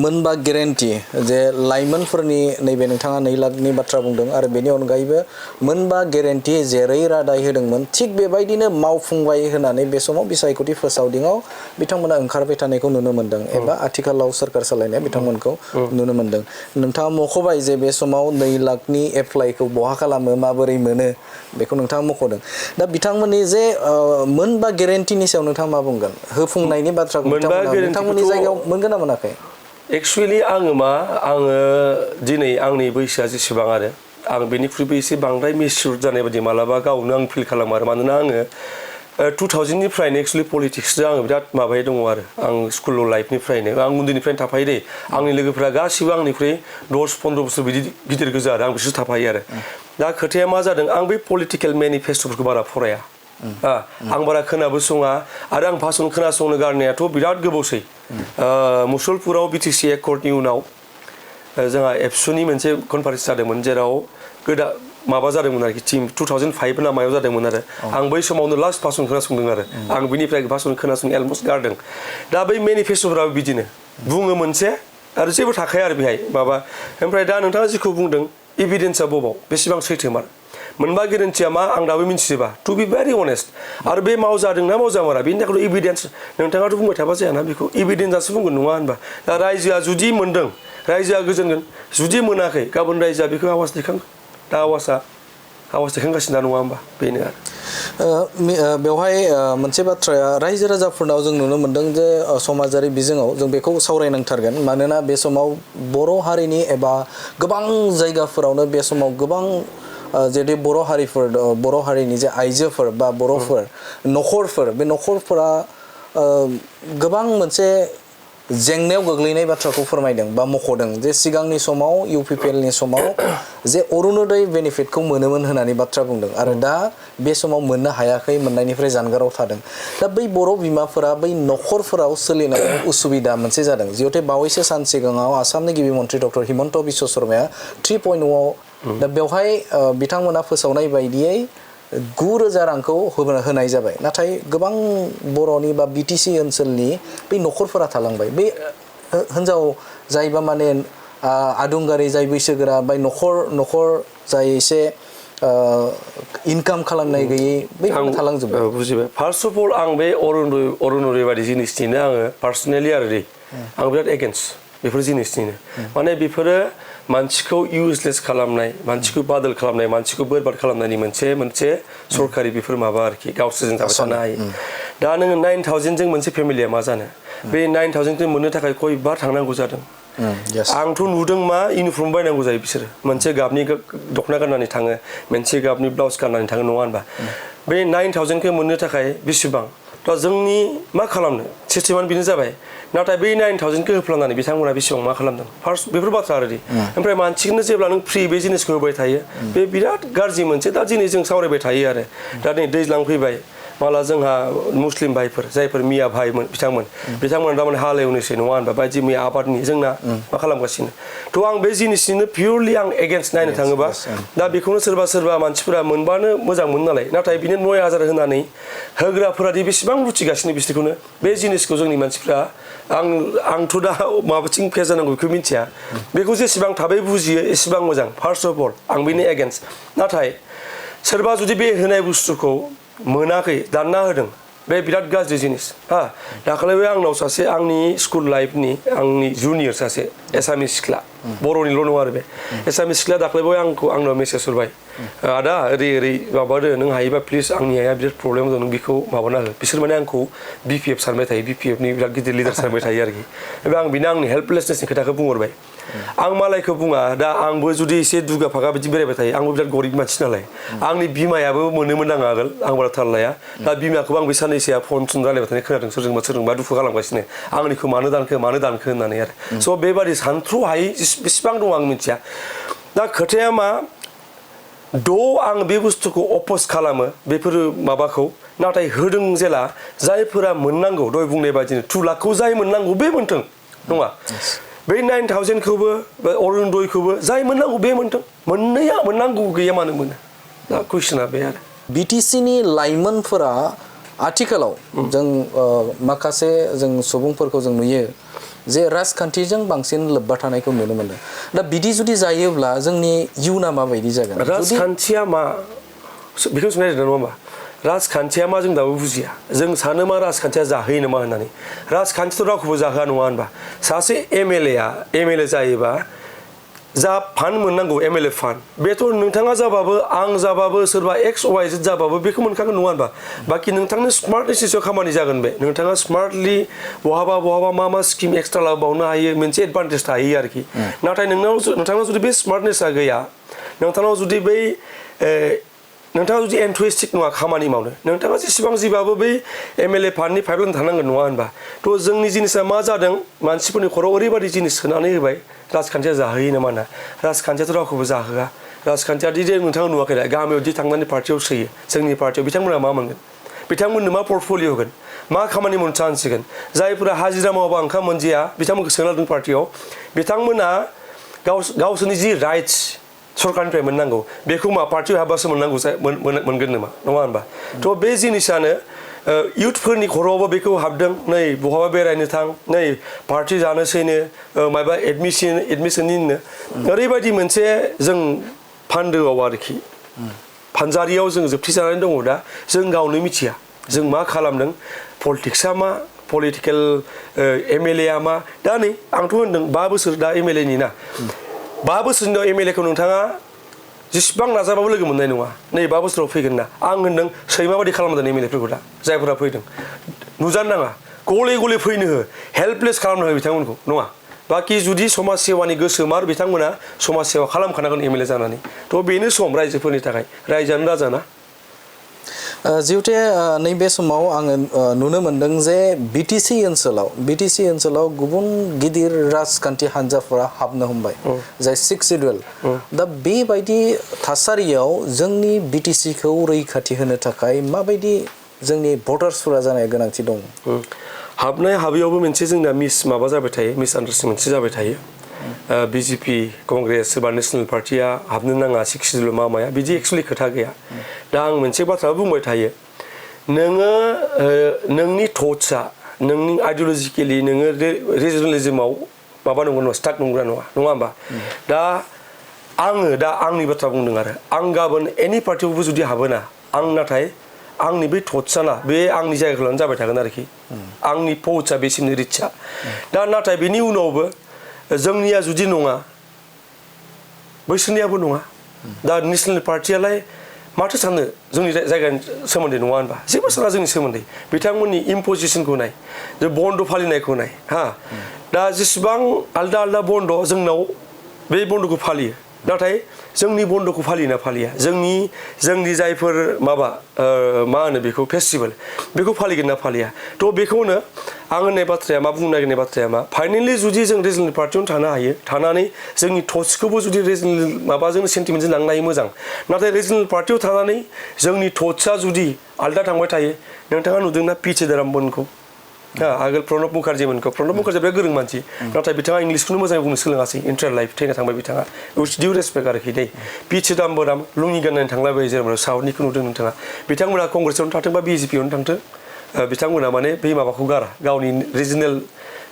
मोनबा गेरेन्टि जे लाइमोनफोरनि नैबे नोंथाङा 2 लाखनि बाथ्रा बुंदों आरो बेनि अनगायैबो मोनबा गेरेन्टि जेरै रादाय होदोंमोन थिग बेबायदिनो मावफुंबाय होनानै बे समाव बिसायख'थि फोसावदिङाव बिथांमोना ओंखारबाय थानायखौ नुनो मोनदों एबा आथिखालाव सोरखार सालायनाया बिथांमोनखौ नुनो मोनदों नोंथाङा मख'बाय जे बे समाव 2 लाखनि एप्लाइखौ बहा खालामो माबोरै मोनो बेखौ नोंथाङा मख'दों दा बिथांमोननि जे मोनबा गेरेन्टिनि सायाव नोंथाङा मा बुंगोन होफुंनायनि बाथ्राखौ नोंथांमोननि जायगायाव मोनगोन ना मोनाखै एक्सुवेलि आङो दिनै आंनि बैसोआ जेसेबां आरो आं बेनिख्रुइबो एसे बांद्राय मेच्युर जानाय बायदि मालाबा गावनो आं फिल खालामो आरो मानोना आङो 2000निफ्रायनो एक्सुवेलि पलिटिक्सजों आङो बिराद माबायै दङ आरो आं स्कुल लाइफनिफ्रायनो आं उन्दैनिफ्रायनो थाफायो दे आंनि लोगोफ्रा गासिबो आंनिख्रुइ 10-15 बोसोर बिदि गिदिर गोजा आरो आं बिसोर थाफायो आरो दा खोथाया मा जादों आं बे पलिटिकेल मेनिफेस्ट'फोरखौ बारा फराया आं बारा खोनाबोसङा आरो आं भाषण खोनासंनो गारनायाथ' बिराद गोबावसै मुसलपुराव बिटिसि एकर्डनि उनाव जोंहा एबसुनि मोनसे कनफारेन्स जादोंमोन जेराव माबा जादोंमोन आरोखि टिम 2005 ना मायाव जादोंमोन आरो आं बै समावनो लास्ट भाषण खोनासंदों आरो आं बिनिफ्राय भाषण खोनासंनो अलमस्ट गारदों दा बै मेनिफेस्ट'फ्राबो बिदिनो बुङो मोनसे आरो जेबो थाखाया आरो बेहाय माबा ओमफ्राय दा नोंथाङा जिखौ बुंदों एभिडेन्सआ बबाव बेसेबां सैथोमार मोनबा गेरेन्टिया मा आं दाबो मिन्थिजोबा टु बि भेरि अनेस्ट आरो बे मावजादोंना मावजामारा बेनि थाखाय एभिडेन्स नोंथाङाथ' बुंबाय थाबा जायाना बेखौ एभिडेन्सआसो बुंगोन नङा होनबा दा रायजोआ जुदि मोनदों रायजोआ गोजोनगोन जुदि मोनाखै गाबोन रायजोआ बेखौ आवाज दैखांगोन दा आवाज दैखांगासिनो दा नङा होनबा बेनो आरो बेवहाय मोनसे बाथ्राया रायजो राजाफोरनाव जों नुनो मोनदों जे समाजारि बिजोङाव जों बेखौ सावरायनांथारगोन मानोना बे समाव बर' हारिनि एबा गोबां जायगाफोरावनो बे समाव गोबां जेरै बर' हारिनि जे आइजोफोर बा बर'फोर न'खरफोर बे न'खरफोरा गोबां मोनसे जेंनायाव गोग्लैनाय बाथ्राखौ फोरमायदों बा मख'दों जे सिगांनि समाव UPPLनि समाव जे अरुणोदय बेनिफिटखौ मोनोमोन होननानै बाथ्रा बुंदों आरो दा बे समाव मोननो हायाखै मोननायनिफ्राय जानगाराव थादों दा बै बर' बिमाफोरा बै न'खरफोराव सोलिनायाव उसुबिदा मोनसे जादों जिहेतु बावैसो सान सिगाङाव आसामनि गिबि मन्त्रि डक्टर हिमन्त बिश्व शर्माया 3.0आव दा बेवहाय बिथांमोना फोसावनाय बायदियै 9,000 रांखौ होनाय जाबाय नाथाय गोबां बर'नि बा बिटिसि ओनसोलनि बै न'खरफोरा थालांबाय बे हिन्जाव जायबा माने आदुंगारि जाय बैसोगोरा बाय न'खर जाय एसे इनकाम खालामनाय गैयै बैफोर थालांजोब्बाय बुजिबाय फार्स्ट अफ अल आं बे अरुणोदय बायदि जिनिसनिनो आङो पार्सनेलि आरो आं बिराद एगेन्स्ट बेफोर जिनिसनिनो माने बेफोरो मानसिखौ इउजलेस खालामनाय मानसिखौ बादल खालामनाय मानसिखौ बरबाद खालामनायनि मोनसे सरकारि बेफोर माबा आरोखि गावसोरजों थाबाय थानो हायो दा नोङो 9,000 जों मोनसे फेमिलिया मा जानो बे 9,000 मोननो थाखाय खयबार थांनांगौ जादों आंथ' नुदों मा इउनिफर्म बायनांगौ जायो बिसोरो मोनसे गाबनि दख'ना गाननानै थाङो मोनसे गाबनि ब्लाउस गाननानै थाङो नङा होनबा बे 9,000 मोननो थाखाय बेसेबां दा जोंनि मा खालामनो सिस्टेमानो बेनो जाबाय नाथाय बै 9,000 होफ्लांनानै बिथांमोना बेसेबां मा खालामदों फार्स्ट बेफोर बाथ्रा आरो ओमफ्राय मानसिखौनो जेब्ला नों फ्रि बे जिनिसखौ होबाय थायो बे बिराद गाज्रि मोनसे दा दिनै जों सावरायबाय थायो आरो दा नै दैज्लां फैबाय माला जोंहा मुस्लिम भाइफोर जायफोर मिया भाइमोन बिथांमोन दामाने हालेवनोसै नङा होनबा बायदि मैया आबादनि जोंना मा खालामगासिनो थ' आं बे जिनिसनिनो पियरलि आं एगेन्स्ट नायनो थाङोबा दा बेखौनो सोरबा मानसिफोरा मोनबानो मोजां मोनो नालाय नाथाय बिनो 9,000 होनानै होग्राफोरादि बेसेबां लुथिगासिनो बिसोरखौनो बे जिनिसखौ जोंनि मानसिफ्रा आंथ' दा माबाथिं फेस जानांगौ बेखौ मिथिया बेखौ जेसेबां थाबै बुजियो एसेबां मोजां फार्स्ट अफ अल आं बेनि एगेन्स्ट नाथाय सोरबा जुदि बे होनाय बुस्थुखौ मोनाखै दानना होदों बे बिराद गाज्रि जिनिस हा दाखालिबो आंनाव सासे आंनि स्कुल लाइफनि आंनि जुनियर सासे एसामिस सिख्ला बर'निल' नङा आरो बे एसामिस सिख्ला दाखालिबो आंनाव मेसेज हरबाय आदा ओरै माबादो नों हायोबा प्लिज आंनि आइया बिराद प्रब्लेम दं नों बेखौ माबाना हो बिसोर माने आंखौ BPF सानबाय थायो BPFनि बिराद गिदिर लिडार सानबाय थायो आरोखि आं बिनो आंनि हेल्पलेसनेसनि खोथाखौ बुंहरबाय आं मालायखौ बुङा दा आंबो जुदि एसे दुगा फागा बिदि बेरायबाय थायो आंबो बिराद गरिब मानसि नालाय आंनि बिमायाबो मोनोमोन आं आगोल आं बारा थाल लाया दा बिमाखौबो आं बे साननैसोआ फन रायलायबाय थानाय खोनादों सोरजोंबा दुखु खालामगासिनो आंनिखौ मानो दानखो होननानै आरो स' बेबादि सानथ्र' हायै बेसेबां दं आं मिथिया दा खोथाया मा आं बे बुस्थुखौ अप'ज खालामो बेफोर माबाखौ नाथाय होदों जेला जायफोरा मोननांगौ दहाय बुंनाय बादिनो 2 लाखखौ जाय मोननांगौ बे मोनथों नङा बै 9,000खौबो अरुणोदयखौबो जाय मोननांगौ बे मोनथों मोननांगौ गैया मानो मोनो दा कुइसना बे आरो BTCनि लाइमोनफोरा आथिखालाव जों माखासे जों सुबुंफोरखौ जों नुयो जे राजखान्थिजों बांसिन लोब्बा थानायखौ नुनो मोनो दा बिदि जुदि जायोब्ला जोंनि इयुना माबायदि जागोन राजखान्थिया मा बेखौ सोंनाय जादों नङा होमबा राजखान्थिया मा जों दाबो बुजिया जों सानो मा राजखान्थिया जाहोयो नामा होननानै राजखान्थिथ' रावखौबो जाहोआ नङा होनबा सासे MLA जायोबा जा फान्ड मोननांगौ MLA फान्ड बेथ' नोंथाङा जाबाबो आं जाबाबो सोरबा XYZ जाबाबो बेखौ मोनखागोन नङा होनबा बाखि नोंथांनि स्मार्टनेसनि सायाव खामानि जागोन बे नोंथाङा स्मार्टलि बहाबा मा स्किम एक्सट्रा लाबावनो हायो मोनसे एडभान्टेज थाहैयो आरोखि नाथाय नोंथांनाव जुदि बे स्मार्टनेसा गैया नोंथांनाव जुदि नोंथाङा जुदि एन्थुइस्टिक नङा खामानि मावनो नोंथाङा जेसेबां जिबाबो बै MLA फान्डनि पाइपलाइन थानांगोन नङा होनबा थ' जोंनि जिनिसा मा जादों मानसिफोरनि खर'आव ओरैबायदि जिनिस सोनानै होबाय राजखान्थिया जाहोयो नामा ना राजखान्थियाथ' रावखौबो जाहोआ राजखान्थिया दि नोंथाङा नुवाखै दा गामियाव दि थांनानै पार्टियाव सोयो जोंनि पार्टियाव बिथांमोना मा मोनगोन बिथांमोननो मा पर्टफलिय' होगोन मा खामानि मावनो चान्स होगोन जायफोरा हाजिरा मावाबा ओंखाम मोनजाया बिथांमोनखौ सोनारदों पार्टियाव बिथांमोना गावसोरनि जि राइट्स सरकारनिफ्राय मोननांगौ बेखौ मा पार्टियाव हाबबासो मोनगोन नामा नङा होनबा थ' बे जिनिसानो इउथफोरनि खर'आवबो बेखौ हाबदों नै बहाबा बेरायनो थां नै पार्टि जानोसैनो माबा एडमिसननिनो ओरैबायदि मोनसे जों फान्दोआव आरोखि फानजारियाव जों जोबथेजानानै दङ दा जों गावनो मिथिया जों मा खालामदों पलिटिक्सआ मा पलिटिकेल MLA आ मा दा नै आंथ' होनदों 5 बोसोर दा MLA नि ना 5 बोसोरनि उनाव MLA खौ नोंथाङा जेसेबां नाजाबाबो लोगो मोननाय नङा नै 5 बोसोराव फैगोन ना आं होनदों सैमा बादि खालामदों MLA फोरखौ दा जायफोरा फैदों नुजानो नाङा गले फैनो हो हेल्पलेस खालामनो हो बिथांमोनखौ नङा बाखि जुदि समाज सेवानि गोसोमार बिथांमोना समाज सेवा खालामखानांगोन MLA जानानै थ' बेनो सम रायजोफोरनि थाखाय रायजोआनो राजाना जिहुते नैबे समाव आङो नुनो मोनदों जे BTC ओनसोलाव गुबुन गिदिर राजखान्थि हान्जाफोरा हाबनो हमबाय जाय 6 सिडुल दा बेबायदि थासारियाव जोंनि BTCखौ रैखाथि होनो थाखाय माबायदि जोंनि भटार्सफोरा जानाया गोनांथि दं हाबनाय हाबैयावबो मोनसे जोंना माबा जाबाय थायो मिसआन्डारस्टेन्डिं मोनसे जाबाय थायो BJP कंग्रेस सोरबा नेशनेल पार्टिया हाबनो नाङा 6 सिडुल माया बिदि एक्सुवेलि खोथा गैया दा आं मोनसे बाथ्रा बुंबाय थायो नोङो नोंनि थट्सआ नोंनि आइडिअलजिकेलि नोङो रिजनेलिज्माव माबा नंगौ नङा स्टाक नंगौना नङा होमबा दा आंनि बाथ्रा बुंदों आरो आं गाबोन एनि पार्टियावबो जुदि हाबोना आं नाथाय आंनि बै थट्सआना बे आंनि जायगाखौ लानानै जाबाय थागोन आरोखि आंनि पहुंचा बेसिमनि रिचआ दा नाथाय बेनि उनावबो जोंनिया जुदि नङा बैसोरनियाबो नङा दा नेशनेल पार्टियालाय माथो सानो जोंनि जायगानि सोमोन्दै नङा होनबा जेबो साना जोंनि सोमोन्दै बिथांमोननि इम्पजिशनखौ नाय जे बन्द फालिनायखौ नाय हा दा जेसेबां आलदा बन्द जोंनाव बे बन्दखौ फालियो नाथाय जोंनि बन्दखौ फालियोना फालिया जोंनि जायफोर माबा मा होनो बेखौ फेस्टिभेल बेखौ फालिगोन ना फालिया थ' बेखौनो आं होननाय बाथ्राया मा बुंनो नागिरनाय बाथ्राया मा फाइनालि जुदि जों रिजनेल पार्टियावनो थानो हायो थानानै जोंनि थट्सखौबो जुदि रिजनेल माबाजों सेन्टिमेन्टजों लांनो हायो मोजां नाथाय रिजनेल पार्टियाव थानानै जोंनि थट्सआ जुदि आलदा थांबाय थायो नोंथाङा नुदोंना पि चिदम्बरममोनखौ आगोल प्रणब मुखार्जीमोनखौ प्रणब मुखार्जीया बिराद गोरों मानसि नाथाय बिथाङा इंलिसखौनो मोजाङै बुंनो सोलोङासै इन्टार लाइफ थैना थांबाय बिथाङा उइथ डिउ रेसपेक्ट आरोखि दै पि चिदम्बरम लुङि गाननानै थांलाबायो जेनेबा साउथनिखौ नुदों नोंथाङा बिथांमोना कंग्रेसआवनो थांथों बा बिजेपियावनो थांथों बिथांमोना माने बै माबाखौ गारा गावनि रिजनेल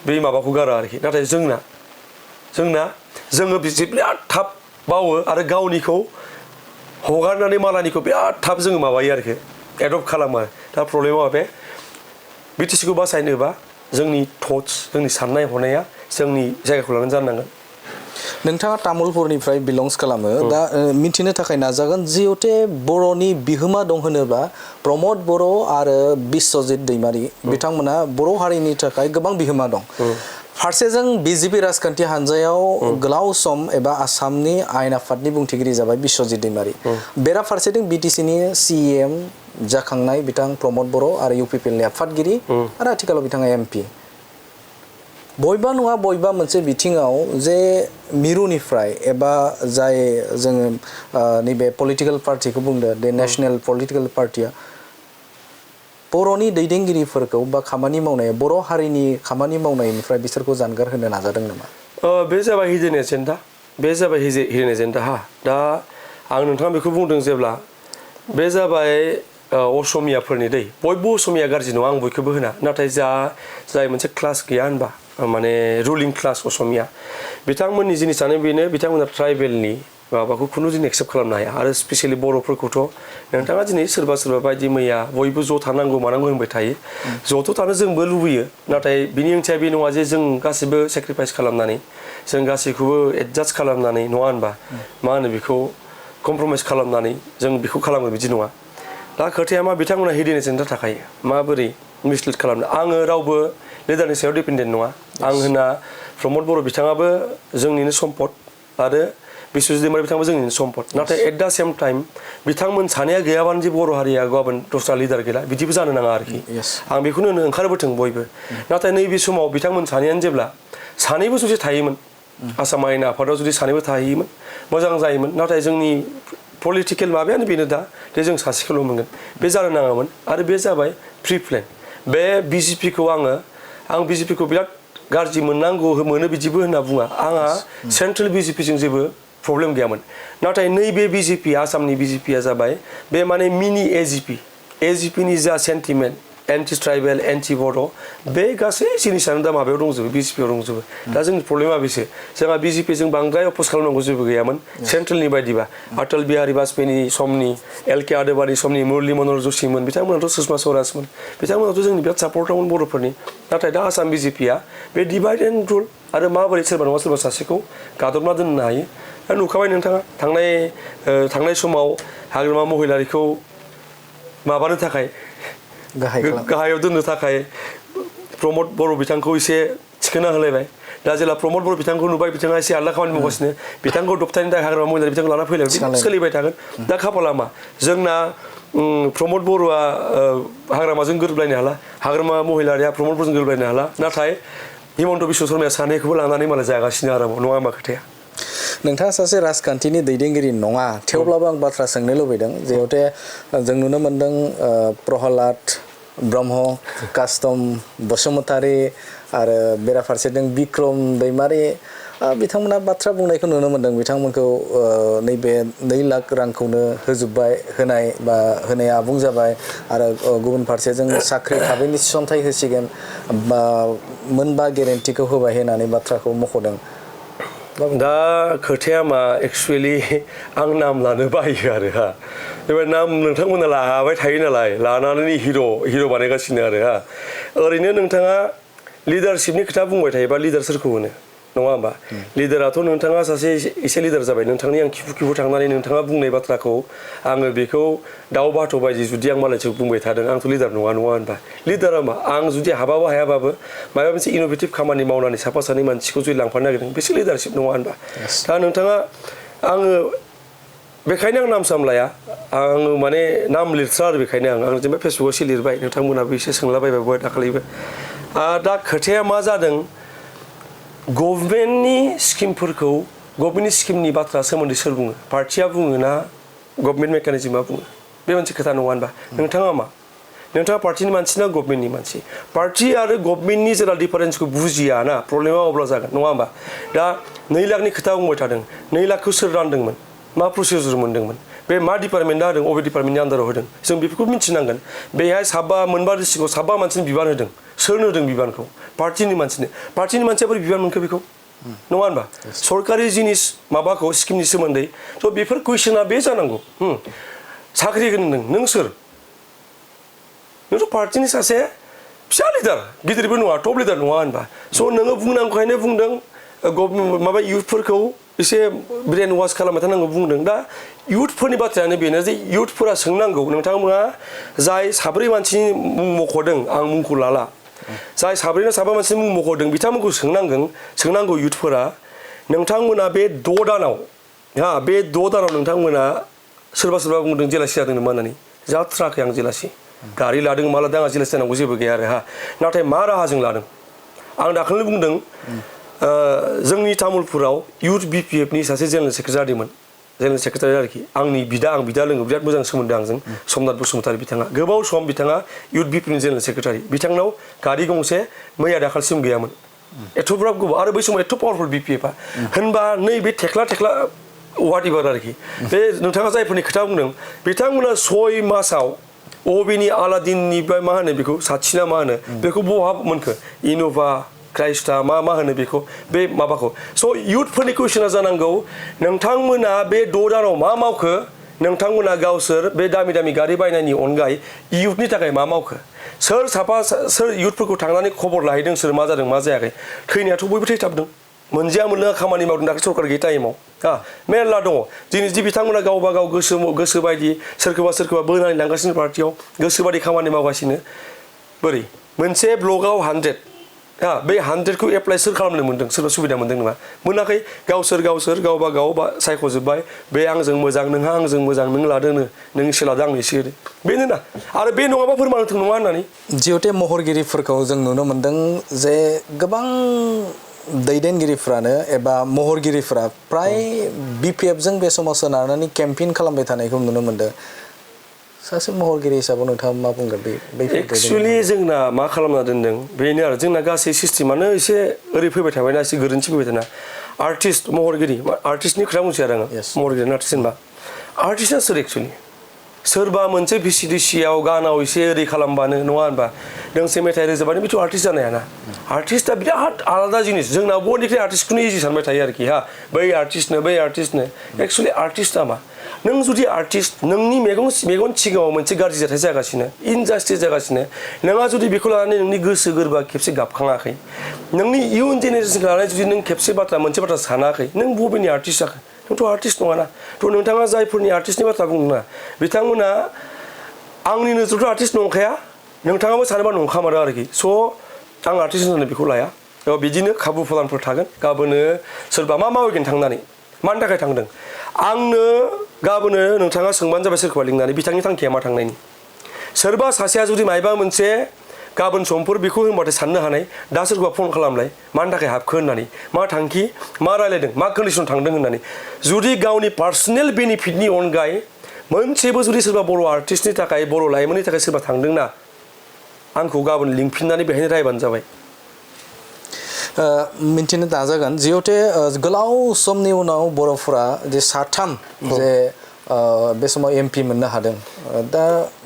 बै माबाखौ गारा आरोखि नाथाय जोङो बिराद थाब बावो आरो गावनिखौ हगारनानै मालानिखौ बिराद थाब जोङो माबायो आरोखि एडप्ट खालामो दा प्रब्लेमा बे बिटिसिखौ बासायनोबा जोंनि थट्स जोंनि साननाय हनाया जोंनि जायगाखौ लानानै जानांगोन नोंथाङा तामुलपुरनिफ्राय बिलंस खालामो दा मिथिनो थाखाय नाजागोन जिहेते बर'नि बिहोमा दं होनोबा प्रमद बर' आरो बिश्वजित दैमारि बिथांमोना बर' हारिनि थाखाय गोबां बिहोमा दं फारसेजों बिजेपि राजखान्थि हानजायाव गोलाव सम एबा आसामनि आयेन आफादनि बुंथिगिरि जाबाय बिश्वजित दैमारि बेराफारसेथिं बिटिसिनि सिएम जाखांनाय बिथां प्रमद बर' आरो इउपिपिएलनि आफादगिरि आरो आथिखालाव बिथाङा एमपि बयबा नङा बयबा मोनसे बिथिङाव जे मिरुनिफ्राय एबा जाय जोङो नैबे पलिटिकेल पार्टिखौ बुंदो दे नेशनेल पलिटिकेल पार्टिया बर'नि दैदेनगिरिफोरखौ बा खामानि मावनाय बर' हारिनि खामानि मावनायनिफ्राय बिसोरखौ जानगार होनो नाजादों नामा बे जाबाय हिडेन एजेन्डा बे जाबाय हिडेन एजेन्डा दा आं नोंथाङा बेखौ बुंदों जेब्ला बे जाबाय असमियाफोरनि दै बयबो असमिया गाज्रि नङा आं बयखौबो होना नाथाय जाय मोनसे क्लास गैया होनबा माने रुलिं क्लास असमिया बिथांमोननि जिनिसानो बेनो बिथांमोना ट्राइबेलनि माबाखौ खुनु दिन एक्सेप्ट खालामनो हाया आरो स्पेसियेलि बर'फोरखौथ' नोंथाङा दिनै सोरबा बायदि मैया बयबो ज' थानांगौ मानांगौ होनबाय थायो ज'थ' थानो जोंबो लुबैयो नाथाय बिनि ओंथिया बे नङा जे जों गासैबो सेक्रिफाइस खालामनानै जों गासैखौबो एडजास्ट खालामनानै नङा होनबा मा होनो बेखौ कमप्रमाइस खालामनानै जों बेखौ खालामो बिदि नङा दा खोथाया मा बिथांमोना हिडेन एजेन्डा थाखायो माबोरै मिसलिड खालामनो आङो रावबो लिडारनि सायाव डिपेन्डेन्ट नङा आं होनना प्रमद बर' बिथाङाबो जोंनिनो सम्पद आरो बिश्वजित दैमारि बिथाङाबो जोंनिनो सम्पद नाथाय एट दा सेम टाइम बिथांमोन सानैया गैयाबानो जे बर' हारिया गाबोन दस्रा लिडार गैला बिदिबो जानो नाङा आरोखि आं बेखौनो होनो ओंखारबोथों बयबो नाथाय नैबे समाव बिथांमोन सानैयानो जेब्ला सानैबो जुदि थायोमोन आसाम आयेन आफादाव जुदि सानैबो थाहैयोमोन मोजां जायोमोन नाथाय जोंनि पलिटिकेल माबायानो बेनो दा जे जों सासेखौल' मोनगोन बे जानो नाङामोन आरो बे जाबाय प्रि प्लेन बे बिजेपिखौ आं बिजेपिखौ बिराद गाज्रि मोनो बिदिबो होनना बुङा आंहा सेन्ट्रेल बिजेपिजों जेबो प्रब्लेम गैयामोन नाथाय नैबे बिजेपि आसामनि बिजेपिया जाबाय बे माने मिनि एजिपिनि जा सेन्टिमेन्ट एन्टि ट्राइबेल एन्टि बर' बे गासै जिनिसानो दा माबायाव दंजोबो बिजेपियाव दंजोबो दा जोंनि प्रब्लेमा बेसो जोंहा बिजेपिजों बांद्राय अपस खालामनांगौ जेबो गैयामोन सेन्ट्रेलनि बायदिबा अटल बिहारी बाजपेयीनि समनि एलके आडवाणी समनि मुरली मनोहर जोशीमोन बिथांमोनाथ' सुषमा स्वराजमोन बिथांमोनाथ' जोंनि बिराद सापर्टारमोन बर'फोरनि नाथाय दा आसाम बिजेपिया बे डिभाइड एन्ड रुल आरो माबोरै सोरबा नङा सोरबा सासेखौ गादबना दोननो हायो दा नुखाबाय नोंथाङा थांनाय समाव हाग्रामा महिलारिखौ माबानो थाखाय गाहायाव दोननो थाखाय प्रमद बर' बिथांखौ एसे थिखोना होलायबाय दा जेला प्रमद बर' बिथांखौ नुबाय बिथाङा एसे आलदा खामानि मावगासिनो बिथांखौ दबथायनो थाखाय हाग्रामा महिलारि बिथांखौ लाना फैलायबाय सोलिबाय थागोन दा खाफाला मा जोंना प्रमद बर'आ हाग्रामाजों गोरोबलायनो हाला हाग्रामा महिलारिया प्रमद बर'जों गोरोबलायनो हाला नाथाय हिमन्त बिश्व शर्माया सानैखौबो लानानै मालाय जागासिनो आरामाव नङा होनबा खोथाया नोंथाङा सासे राजखान्थिनि दैदेनगिरि नङा थेवब्लाबो आं बाथ्रा सोंनो लुबैदों जिहेतु जों नुनो मोन्दों प्रहलाद ब्रह्म कास्तम बसुमतारी आरो बेराफारसेथिं बिक्रम दैमारि बिथांमोना बाथ्रा बुंनायखौ नुनो मोन्दों बिथांमोनखौ नैबे 2 लाख रांखौनो होजोबबाय होनाया आबुं जाबाय आरो गुबुन फारसेजों साख्रि थाबैनो थिसनथाइ होसिगोन बा मोनबा गेरेन्टिखौ होबाय होननानै बाथ्राखौ मख'दों दा खोथाया मा एक्सुवेलि आं नाम लानो बायो आरो बे नाम नोंथांमोना लाबाय थायो नालाय लानानै हिर' बानायगासिनो आरो ओरैनो नोंथाङा लिडारशिपनि खोथा बुंबाय थायोबा लिडार सोरखौ होनो नङा होमबा लिडाराथ' नोंथाङा सासे एसे लिडार जाबाय नोंथांनि आं खिफु थांनानै नोंथाङा बुंनाय बाथ्राखौ आङो बेखौ दाउ बाथ' बायदि जुदि आं मालायखौ बुंबाय थादों आंथ' लिडार नङा होनबा लिडारा मा आं जुदि हाबाबो हायाबाबो माबा मोनसे इन'भेटिभ खामानि मावनानै साफा सानै मानसिखौ जुदि लांफानो नागिरदों बेसो लिडारशिप नङा होनबा दा नोंथाङा आङो बेखायनो आं नाम साम लाया आङो माने नाम लिरथ्रा आरो बेखायनो आं जेनेबा फेसबुकाव एसे लिरबाय नोंथांमोनाबो एसे सोंलाबायबाय दाखालिबो दा खोथाया मा जादों गभर्नमेन्टनि स्किमफोरखौ गभर्नमेन्टनि स्किमनि बाथ्रा सोमोन्दै सोर बुङो पार्टिया बुङो ना गभर्नमेन्ट मेकानिजमा बुङो बे मोनसे खोथा नङा होनबा नोंथाङा मा नोंथाङा पार्टिनि मानसि ना गभर्नमेन्टनि मानसि पार्टि आरो गभर्नमेन्टनि जेला डिफारेन्सखौ बुजिया ना प्रब्लेमा अब्ला जागोन नङा होनबा दा 2 लाखनि खोथा बुंबाय थादों 2 लाखखौ सोर रानदोंमोन मा प्रसिडिउर मोनदोंमोन बे मा डिपार्टमेन्टआ होदों अबे डिपार्टमेन्टनि आन्दाराव होदों जों बेफोरखौ मिथिनांगोन बेहाय मोनबा डिस्ट्रिक्टआव 7 मानसिनि बिबान होदों सोरनो होदों बिबानखौ पार्टिनि मानसिया बोरै बिबान मोनखो बेखौ नङा होनबा सरकारि जिनिस माबाखौ स्किमनि सोमोन्दै थ' बेफोर कुइसना बे जानांगौ साख्रि होनदों नों सोर नोंथ' पार्टिनि सासे फिसा लिडार गिदिरबो नङा टप लिडार नङा होनबा स' नोङो बुंनांगौखायनो बुंदों माबा इयुथफोरखौ एसे ब्रेन वाश खालामबाय थानांगौ बुंदों दा इयुथफोरनि बाथ्रायानो बेनो जे इयुथफोरा सोंनांगौ नोंथांमोना जाय 4 मानसिनि मुं मख'दों आं मुंखौ लाला जाय 4 ना 7 मानसिनि मुं मख'दों बिथांमोनखौ सोंनांगौ इयुथफोरा नोंथांमोना बे 6 दानाव बे 6 दानाव नोंथांमोना सोरबा बुंदों जेलासि जादों नामा होननानै जाथ्राखै आं जेलासि गारि लादों मा लादों आंहा जेलासि जानांगौ जेबो गैया आरो नाथाय मा राहाजों लादों आं दाखालि बुंदों जोंनि तामुलपुराव इयुथ BPFनि सासे जेनेरेल सेक्रेटारिमोन जेनेरेल सेक्रेटारि आरोखि आंनि आं बिदा लोगो बिराद मोजां सोमोन्दो आंजों समनाथ बसुमतारी बिथाङा गोबाव सम बिथाङा इयुथ BPFनि जेनेरेल सेक्रेटारि बिथांनाव गारि गंसे मैया दाखालिसिम गैयामोन एथ'ब्राब गोबाव आरो बै समाव एथ' पावारफुल BPFआ होनबा नैबे थेख्ला वाटिबार आरोखि बे नोंथाङा जायफोरनि खोथा बुंदों बिथांमोना 6 मासाव अबेनि आलादिननिफ्राय मा होनो बेखौ साथिना मा होनो बेखौ बहा मोनखो इन'भा क्राइस्टा मा होनो बेखौ बे माबाखौ स' इयुथफोरनि कुइसना जानांगौ नोंथांमोना बे 6 दानाव मा मावखो नोंथांमोना गावसोर बे दामि गारि बायनायनि अनगायै इयुथनि थाखाय मा मावखो सोर इयुथफोरखौ थांनानै खबर लाहैदों सोर मा जादों मा जायाखै थैनायाथ' बयबो थैथाबदों मोनलोङा खामानि मावदों दाख्लै सरकार गैयै टाइमाव मेरला दङ दिनै जि बिथांमोना गावबा गाव गोसो बायदि सोरखौबा बोनानै लांगासिनो पार्टियाव गोसोबादि खामानि मावगासिनो बोरै मोनसे ब्लकआव 100 बे 100खौ एप्लाइ सोर खालामनो मोन्दों सोरबा सुबिदा मोन्दों नङा मोनाखै गावसोर गावबा गाव सायख'जोब्बाय बे आंजों मोजां नोंहा आंजों मोजां नों लादोंनो नों एसे लादों आं एसे होदो बेनो ना आरो बे नङाबा फोरमान होथों नङा होननानै जिहेथु महरगिरिफोरखौ जों नुनो मोन्दों जे गोबां दैदेनगिरिफ्रानो एबा महरगिरिफ्रा प्राय BPFजों बे समाव सोनारनानै केम्पेइन खालामबाय थानायखौ नुनो मोन्दों सासे महरगिरि हिसाबै नोंथाङा मा बुंगोन बे एक्चुअलि जोंना मा खालामना दोनदों बेनो आरो जोंना गासै सिस्टेमानो एसे ओरै फैबाय थाबायना एसे गोरोन्थि फैबाय थाना महरगिरि आर्टिस्टनि खोथा बुंसै आरो आङो महरगिरि आर्टिस्ट होनबा आर्टिस्टआ सोर एक्चुअलि सोरबा मोनसे VCDCआव गानाव एसे ओरै खालामबानो नङा होनबा दोंसे मेथाइ रोजाबानो बेथ' आर्टिस्ट जानो हायाना आर्टिस्टआ बिराद आलादा जिनिस जोंना बयनिख्रुइ आर्टिस्टखौनो इजि सानबाय थायो आरोखि बै आर्टिस्टनो एक्चुअलि आर्टिस्टआ मा नों जुदि आर्टिस्ट नोंनि मेगन सिगाङाव मोनसे गाज्रि जाथाय जागासिनो इनजास्टिस जागासिनो नोंहा जुदि बेखौ लानानै नोंनि गोसो गोरबोआ खेबसे गाबखाङाखै नोंनि इयुन जेनेरेसनखौ लानानै जुदि नों खेबसे मोनसे बाथ्रा सानाखै नों बबेनि आर्टिस्ट जाखो नोंथ' आर्टिस्ट नङाना थ' नोंथाङा जायफोरनि आर्टिस्टनि बाथ्रा बुंदोंना बिथांमोना आंनि नोजोरावथ' आर्टिस्ट नंखाया नोंथाङाबो सानोबा नंखामारो आरोखि स' आं आर्टिस्ट होननानै बेखौ लाया बिदिनो खाबु फलानफोर थागोन गाबोनो सोरबा मा मावहैगोन थांनानै मानि थाखाय थांदों आंनो गाबोनो नोंथाङा सोंबानो जाबाय सोरखौबा लिंनानै बिथांनि थांखिया मा थांनायनि सोरबा सासेया जुदि मायबा मोनसे गाबोन समफोर बेखौ होनबाथाय साननो हानाय दा सोरखौबा फन खालामलाय मानि थाखाय हाबखो होननानै मा थांखि मा रायलायदों मा कन्डिसनाव थांदों होननानै जुदि गावनि पार्सनेल बेनिफिटनि अनगायै मोनसेबो जुदि सोरबा बर' आर्टिस्टनि थाखाय बर' लाइमोननि थाखाय सोरबा थांदोंना आंखौ गाबोन लिंफिननानै बेहायनो रायबानो जाबाय मिन्थिनो नाजागोन जिहेतु गोलाव समनि उनाव बर'फोरा जे 3 जे बे समाव MP मोननो हादों दा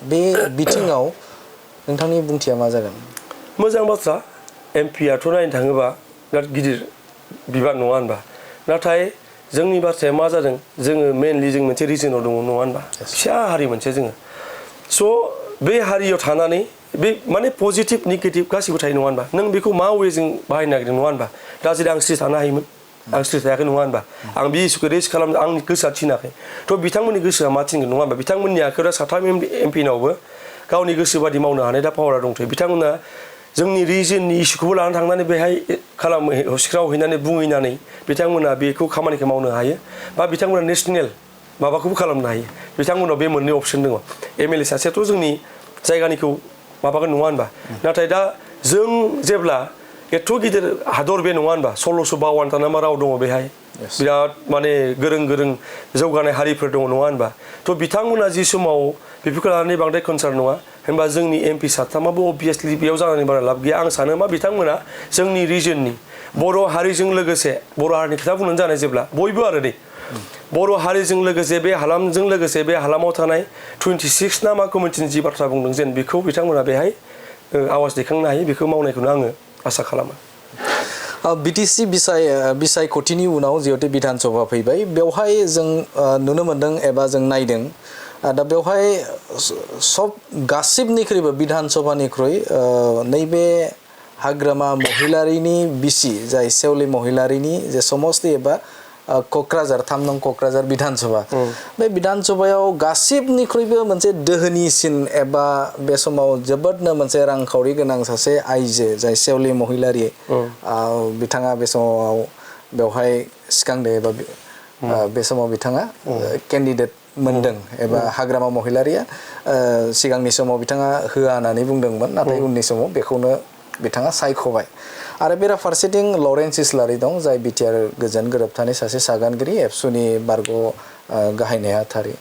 बे बिथिङाव नोंथांनि बुंथिया मा जागोन मोजां बाथ्रा MPआथ' नायनो थाङोबा बिराद गिदिर बिबान नङा होनबा नाथाय जोंनि बाथ्राया मा जादों जोङो मेनलि जों मोनसे रिजनाव दङ नङा होनबा फिसा हारि मोनसे जोङो स' बे हारियाव थानानै बे माने पजिटिभ नेगेटिभ गासिबो थायो नङा होनबा नों बेखौ मा वेजों बाहायनो नागिरदों नङा होनबा दा जेरै आं स्ट्रि थानो हायोमोन आं स्ट्रि थायाखै नङा होनबा आं बे इस्युखौ रेज खालामनो आंनि गोसोआ थिनाखै थ' बिथांमोननि गोसोआ मा थिनगोन नङा होनबा बिथांमोननि आखायाव दा 3 MPनावबो गावनि गोसो बादि मावनो हानाय दा पावारा दंथ'यो बिथांमोना जोंनि रिजननि इस्युखौबो लानानै थांनानै बेहाय हस्पिटालाव हैनानै बुंहैनानै बिथांमोना बेखौ खामानिखौ मावनो हायो बा बिथांमोना नेसनेल माबाखौबो खालामनो हायो बिथांमोनाव बे मोननै अपसन दङ MLA सासेयाथ' जोंनि जायगानिखौ माबागोन नङा होनबा नाथाय दा जों जेब्ला एथ' गिदिर हादर बे नङा होनबा 1652 मा राव दङ बेहाय बिराद माने गोरों गोरों जौगानाय हारिफोर दङ नङा होनबा थ' बिथांमोना जि समाव बेफोरखौ लानानै बांद्राय कनसार्न नङा होनबा जोंनि एमपि साथामाबो अबभियासलि बेयाव जानानै बारा लाब गैया आं सानो मा बिथांमोना जोंनि रिजननि बर' हारिजों लोगोसे बर' हारिनि खोथा बुंनानै जानाय जेब्ला बयबो आरो दै बर' हारिजों लोगोसे बे हालामजों लोगोसे बे हालामाव थानाय 26 ना मा कमिटिनि जि बाथ्रा बुंदों जेन बेखौ बिथांमोना बेहाय आवाज दैखांनो हायो बेखौ मावनायखौनो आङो आसा खालामो बिटिसि बिसायख'थिनि उनाव जिहेतु बिधान सभा फैबाय बेवहाय जों नुनो मोनदों एबा जों नायदों दा बेवहाय सब गासिबनिख्रुइबो बिधान सभानिख्रुइ नैबे हाग्रामा महिलारिनि बिसि जाय सेवली महिलारिनि जे समस्ति एबा क'क्राझार 3 नं क'क्राझार बिधान सभा बे बिधान सभायाव गासिबनिख्रुइबो मोनसे दोहोनिसिन एबा बे समाव जोबोदनो मोनसे रांखावरि गोनां सासे आइजो जाय सेवली महिलारि बिथाङा बे समाव बेवहाय सिगांदो एबा बे समाव बिथाङा केन्डिडेट मोनदों एबा हाग्रामा महिलारिया सिगांनि समाव बिथाङा होआ होननानै बुंदोंमोन नाथाय उननि समाव बेखौनो बिथाङा सायख'बाय आरो बेराफारसेथिं लरेन्स इस्लारि दं जाय बिटिआर गोजोन गोरोबथानि सासे सागानगिरि एबसुनि बारग' गाहाय नेहाथारि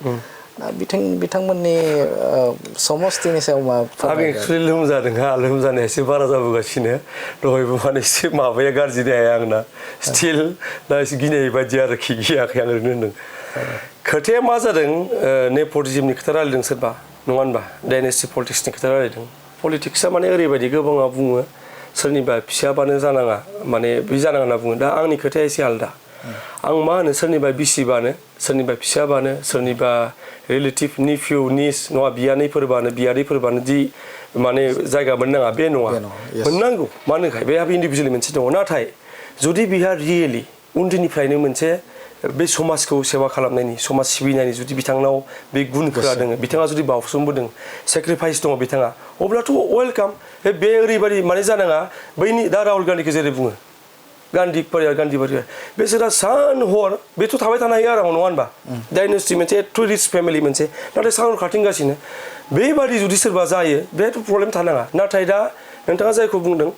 बिथांमोननि समस्तिनि सायाव मा आं एक्चुअलि लोमजादों लोमजानाया एसे बारा जाबोगासिनो दहायबो माने एसे माबाया गाज्रि देहाया आंना स्टिल दा एसे गिनाय बायदि आरोखि गियाखै आं ओरैनो होनदों खोथाया मा जादों नेपटिजिमनि खोथा रायलायदों सोरबा नङा होनबा डाइनेस्टि पलिटिक्सनि खोथा रायलायदों पलिटिक्सआ माने ओरैबायदि गोबाङा बुङो सोरनिबा फिसाबानो जानाङा माने बे जानाङा होनना बुङो दा आंनि खोथाया एसे आलदा आं मा होनो सोरनिबा बिसिबानो सोरनिबा फिसाबानो सोरनिबा रिलेटिभ निफिउ निस नङा बियादैफोरबानो दि माने जायगा मोननाङा बे नङा मोननांगौ मानो थाखाय बेहाबो इन्डिभिजुवेलि मोनसे दङ नाथाय जुदि बिहा रियेलि उन्दैनिफ्रायनो मोनसे बे समाजखौ सेवा खालामनायनि समाज सिबिनायनि जुदि बिथांनाव बे गुनफोरा दङ बिथाङा जुदि बावसोमबोदों सेक्रिफाइस दङ बिथाङा अब्लाथ' वेलकाम बे ओरैबायदि माने जानाङा बैनि दा राहुल गान्धीखौ जेरै बुङो गान्धी परियार बिसोरा सान हर बेथ' थाबाय थानो हायो आरामाव नङा होनबा डाइनेस्टि मोनसे एथ' रिच फेमिलि मोनसे नाथाय सान हर खारथिंगासिनो बेबादि जुदि सोरबा जायो बेथ' प्रब्लेम थानाङा नाथाय दा नोंथाङा जायखौ बुंदों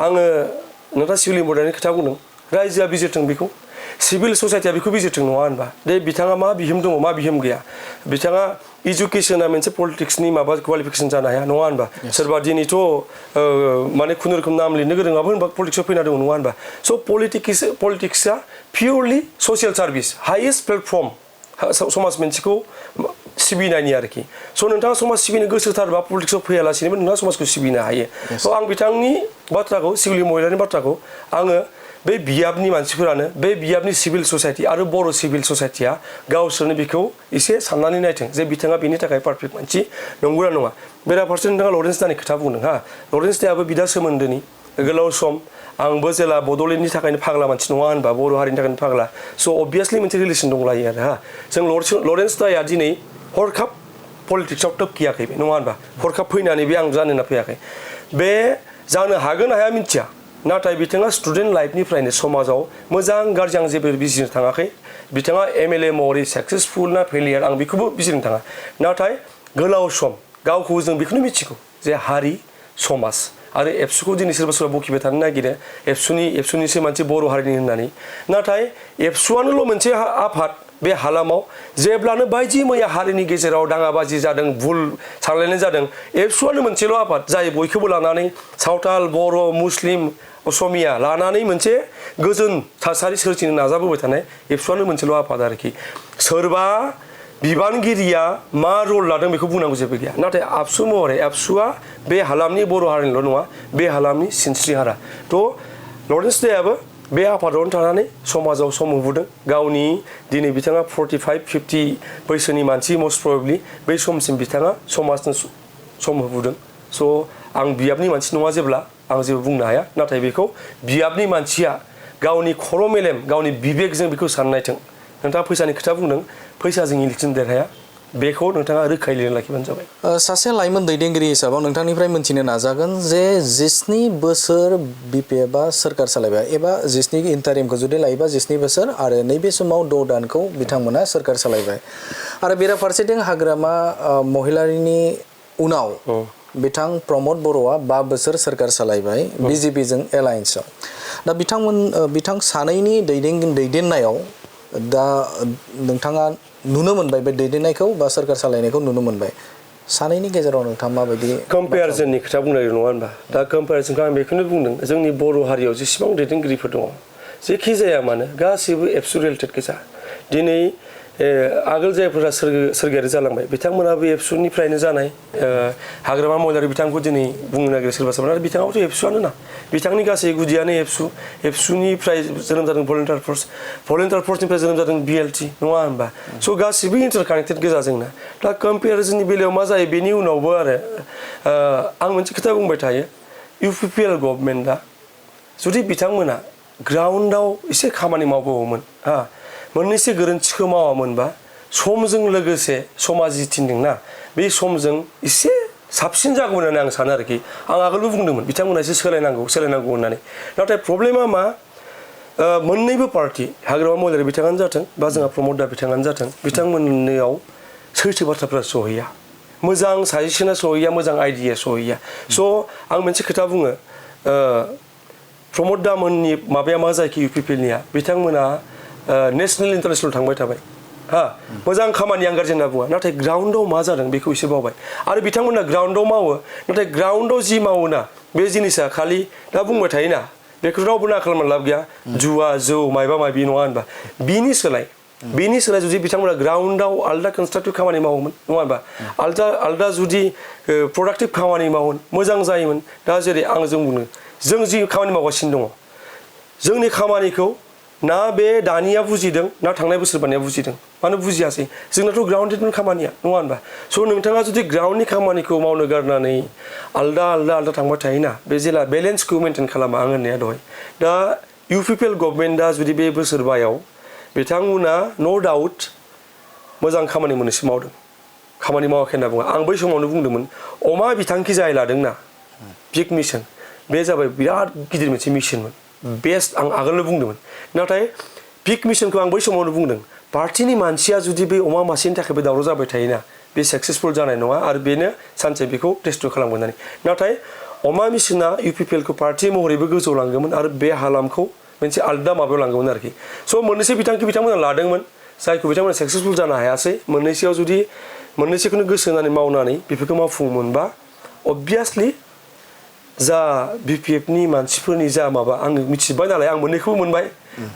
आङो नोंथाङा सिभिल इम्पर्टेन्टनि खोथा बुंदों रायजोआ बिजिरथों बेखौ सिभिल ससाइटिया बेखौ बिजिरथों नङा होनबा दे बिथाङा मा बिहोम दङ मा बिहोम गैया बिथाङा इडुकेसना मोनसे पलिटिक्सनि माबा क्वालिफिकेसन जानो हाया नङा होनबा सोरबा दिनैथ' माने खुनुरुखुम नाम लिरनो गोरोङाबो होनबा पलिटिक्सआव फैना दङ नङा होनबा स' पलिटिक्सआ पियरलि ससियेल सार्भिस हाइएस्ट प्लेटफर्म समाज मोनसेखौ सिबिनायनि आरोखि स' नोंथाङा समाज सिबिनो गोसोथारबा पलिटिक्सआव फैयालासिनोबो नोंथाङा समाजखौ सिबिनो हायो स' आं बिथांनि बाथ्राखौ सिभिल महिलानि बाथ्राखौ आङो बे बियाबनि मानसिफोरानो बे बियाबनि सिभिल ससाइटि आरो बर' सिभिल ससाइटिया गावसोरनो बेखौ एसे साननानै नायथों जे बिथाङा बेनि थाखाय पारफेक्ट मानसि नंगौना नङा बेराफारसे नोंथाङा लरेन्स दानि खोथा बुंदों लरेन्स दायाबो बिदा सोमोन्दोनि गोलाव सम आंबो जेला बड'लेण्डनि थाखायनो फाग्ला मानसि नङा होनबा बर' हारिनि थाखायनो फाग्ला स' अबभियासलि मोनसे रिलेसन दंलायो आरो जों लरेन्स दाया दिनै हरखाब पलिटिक्सआव टपकियाखै नङा होनबा हरखाब फैनानै बे आं जानो होनना फैयाखै बे जानो हागोन हाया मिथिया नाथाय बिथाङा स्टुडेन्ट लाइफनिफ्रायनो समाजाव मोजां गाज्रि आं जेबो बिजिरनो थाङाखै बिथाङा एमएलए महरै साक्सेसफुल ना फेलियार आं बेखौबो बिजिरनो थाङा नाथाय गोलाव सम गावखौ जों बेखौनो मिथिगौ जे हारि समाज आरो एबसुखौ दिनै सोरबा बखिबाय थानो नागिरो एबसुनिसो मानसि बर' हारिनि होननानै नाथाय एबसुआनोल' मोनसे आफाद बे हालामाव जेब्लानो बायदि मैया हारिनि गेजेराव दाङाबाजि जादों भुल सानलायनाय जादों एबसुआनो मोनसेल' आफाद जाय बयखौबो लानानै सावथाल बर' मुस्लिम असमिया लानानै मोनसे गोजोन थासारि सोरजिनो नाजाबोबाय थानाय एबसुआनो मोनसेल' आफाद आरोखि सोरबा बिबानगिरिया मा रल लादों बेखौ बुंनांगौ जेबो गैया नाथाय आबसु महरै आबसुआ बे हालामनि बर' हारिनिल' नङा बे हालामनि सिनस्रि हारा थ' लरेन्स दायाबो बे आफादावनो थानानै समाजाव सम होबोदों गावनि दिनै बिथाङा 45-50 बैसोनि मानसि मस्ट प्रबेबलि बै समसिम बिथाङा समाजनो सम होबोदों स' आं बियाबनि मानसि नङा जेब्ला आं जेबो बुंनो हाया नाथाय बेखौ बियाबनि मानसिया गावनि खर' मेलेम गावनि बिबेकजों बेखौ साननायथों नोंथाङा फैसानि खोथा बुंदों फैसाजों इलेक्सन देरहाया बेखौ नोंथाङा रोखायै लिरना लाखिबानो जाबाय सासे लाइमोन दैदेनगिरि हिसाबाव नोंथांनिफ्राय मिथिनो नाजागोन जे 19 बोसोर बिपिएफआ सोरखार सालायबाय एबा 19 इन्टारिमखौ जुदि लायोबा 19 बोसोर आरो नैबे समाव 6 दानखौ बिथांमोना सोरखार सालायबाय आरो बेराफारसेथिं हाग्रामा महिलारिनि उनाव बिथां प्रमद बर'आ 5 बोसोर सोरखार सालायबाय बिजेपिजों एलायन्सआव दा बिथां सानैनि दैदेननायाव दा नोंथाङा नुनो मोनबाय बे दैदेननायखौ बा सोरखार सालायनायखौ नुनो मोनबाय सानैनि गेजेराव नोंथाङा माबायदि कम्पेरिजननि खोथा बुंनाय नङा होनबा दा कम्पेरिजनखौ आं बेखौनो बुंदों जोंनि बर' हारियाव जेसेबां दैदेनगिरिफोर दङ जेखि जाया मानो गासैबो एब्सुरेटेड गोजा दिनै आगोल जायफोरा सोरगोयारि जालांबाय बिथांमोनाबो एबसुनिफ्रायनो जानाय हाग्रामा महिलारि बिथांखौ दिनै बुंनो नागिरो सोरबा सोरबा नाथाय बिथाङाबोथ' एबसुआनो ना बिथांनि गासै गुदियानो एबसुनिफ्राय जोनोम जादों भलेन्टियार फर्सनिफ्राय जोनोम जादों बिएलटि नङा होनबा स' गासिबो इन्टारकानेक्टेड गोजा जोंना दा कम्पेरिजननि बेलायाव मा जायो बेनि उनावबो आरो आं मोनसे खोथा बुंबाय थायो इउपिपिएल गभर्नमेन्टआ जुदि बिथांमोना ग्राउन्डआव एसे खामानि मावबावोमोन मोननैसो गोरोन्थिखौ मावामोनबा समजों लोगोसे समा जि थिनदोंना बे समजों एसे साबसिन जागौमोन होननानै आं सानो आरोखि आं आगोलबो बुंदोंमोन बिथांमोना एसे सोलायनांगौ होननानै नाथाय प्रब्लेमा मा मोननैबो पार्टि हाग्रामा महिलारि बिथाङानो जाथों बा जोंहा प्रमद दा बिथाङानो जाथों बिथांमोननियाव सैथो बाथ्राफ्रा सहैया मोजां साजेसना सहैया मोजां आइडिया सहैया स' आं मोनसे खोथा बुङो प्रमद दामोननि माबाया मा जायोखि इउपिपिएलनिया बिथांमोना नेसनेल इन्टारनेसनेल थांबाय थाबाय मोजां खामानि आं गाज्रि होनना बुङा नाथाय ग्राउन्डआव मा जादों बेखौ एसे बावबाय आरो बिथांमोना ग्राउन्डआव मावो नाथाय ग्राउन्डआव जि मावोना बे जिनिसा खालि दा बुंबाय थायोना बेखौ रावबो ना खालामना लाब गैया जुवा जौ मायबा मायबि नङा होनबा बिनि सोलाय जुदि बिथांमोना ग्राउन्डआव आलदा कनस्ट्राक्टिभ खामानि मावोमोन नङा होनबा आलदा जुदि प्रडाक्टिभ खामानि मावोमोन मोजां जायोमोन दा जेरै जों बुङो जों जि खामानि मावगासिनो दङ जोंनि खामानिखौ ना बे दानिया बुजिदों ना थांनाय बोसोरबानिया बुजिदों मानो बुजियासै जोंनाथ' ग्राउन्डेड खामानिया नङा होनबा स' नोंथाङा जुदि ग्राउन्डनि खामानिखौ मावनो गारनानै आलदा थांबाय थायोना बे जेला बेलेन्सखौ मेनटेन खालामा आं होननाया दहाय दा इउपिपिएल गभर्नमेन्टआ जुदि बे बोसोरबायाव बिथांमोना नो डाउट मोजां खामानि मोननैसो मावदों खामानि मावाखै होनना बुङा आं बै समावनो बुंदोंमोन अमा बिथांखि जाय लादोंना पिक मिशन बे जाबाय बिराद गिदिर मोनसे मिशनमोन बेस्ट आं आगोलनो बुंदोंमोन नाथाय पिक मिशनखौ आं बै समावनो बुंदों पार्टिनि मानसिया जुदि बे अमा मासेनि थाखायबो दावराव जाबाय थायोना बे साक्सेसफुल जानाय नङा आरो बेनो सानसे बेखौ डिस्ट्रय खालामगोन होननानै नाथाय अमा मिशना इउपिपिएलखौ पार्टि महरैबो गोजौआव लांगौमोन आरो बे हालामखौ मोनसे आलदा माबायाव लांगौमन आरोखि स' मोननैसो बिथांखि बिथांमोना लादोंमोन जायखौ बिथांमोना साक्सेसफुल जानो हायासै मोननैसोखौनो गोसो होनानै मावनानै बेफोरखौ मावफुङोमोनबा अबभियासलि जा बिपिएफनि मानसिफोरनि जा माबा आङो मिथिबाय नालाय आं मोननैखौबो मोनबाय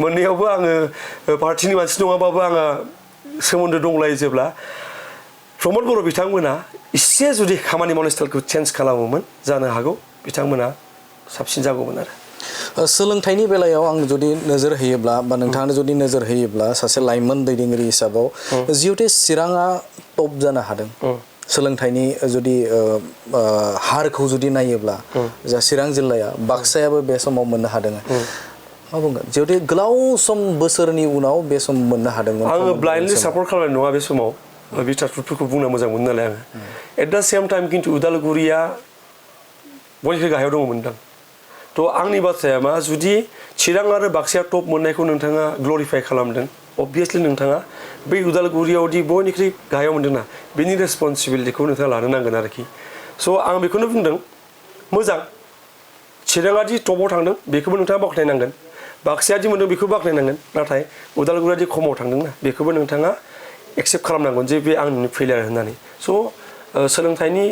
मोननैयावबो आङो पार्टिनि मानसि नङाबाबो आंहा सोमोन्दो दंलायो जेब्ला प्रमद बर' बिथांमोना एसे जुदि खामानि मावनाय स्टाइलखौ चेन्ज खालामोमोन जानो हागौ बिथांमोना साबसिन जागौमोन आरो सोलोंथाइनि बेलायाव आं जुदि नोजोर होयोब्ला बा नोंथाङा जुदि नोजोर होयोब्ला सासे लाइमोन दैदेनगिरि हिसाबाव जिहेथु चिराङा टप जानो हादों सोलोंथाइनि जुदि हारखौ जुदि नायोब्ला जा चिरां जिल्लाया बाक्सायाबो बे समाव मोननो हादों मा बुंगोन जिहेतु गोलाव सम बोसोरनि उनाव बे सम मोननो हादोंमोन आङो ब्लाइन्डलि सापर्ट खालामनाय नङा बे समाव बिटारफोरखौ बुंनो मोजां मोनो नालाय आङो एट दा सेम टाइम खिन्थु उदालगुरिया बयनिख्रुइ गाहायाव दङमोनदां थ' आंनि बाथ्राया मा जुदि चिरां आरो बाक्साया टप मोननायखौ नोंथाङा ग्ल'रिफाइ खालामदों अबभियासलि नोंथाङा बै उदालगुरियावदि बयनिख्रुइ गाहायाव मोनदोंना बेनि रेसपन्सिबिलिटिखौ नोंथाङा लानो नांगोन आरोखि स' आं बेखौनो बुंदों मोजां चिराङादि टपआव थांदों बेखौबो नोंथाङा बाख्नायनांगोन बाक्सायादि मोनदों बेखौबो बाख्नायनांगोन नाथाय उदालगुरियादि खमाव थांदोंना बेखौबो नोंथाङा एक्सेप्ट खालामनांगोन जे बे आंनि फेलियार होननानै स' सोलोंथाइनि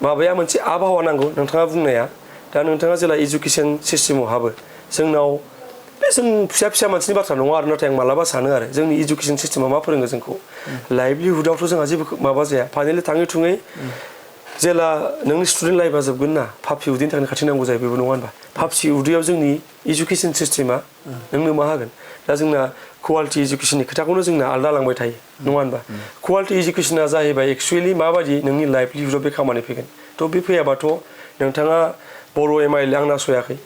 माबाया मोनसे आबहावा नांगौ नोंथाङा बुंनाया दा नोंथाङा जेला इडुकेसन सिस्टेमाव हाबो जोंनाव बे जों फिसा मानसिनि बाथ्रा नङा आरो नाथाय आं मालाबा सानो आरो जोंनि इडुकेसन सिस्टेमा मा फोरोङो जोंखौ लाइभलिहुडआवथ' जोंहा जेबो माबा जाया फाइनेलि थाङै थुङै जेला नोंनि स्टुडेन्ट लाइफआ जोबगोन ना फाफि उदैनि थाखाय खाथि नांगौ जायो बेबो नङा होनबा फाफि उदैयाव जोंनि इडुकेसन सिस्टेमा नोंनो मा होगोन दा जोंना कुवालिटि इडुकेसननि खोथाखौनो जोंना आलदा लांबाय थायो नङा होनबा कुवालिटि इडुकेसना जाहैबाय एक्सुवेलि माबायदि नोंनि लाइभलिहुडआव बे खामानि फैगोन थ' बे फैयाबाथ' नोंथाङा बर' एमआइएल आं नासयाखै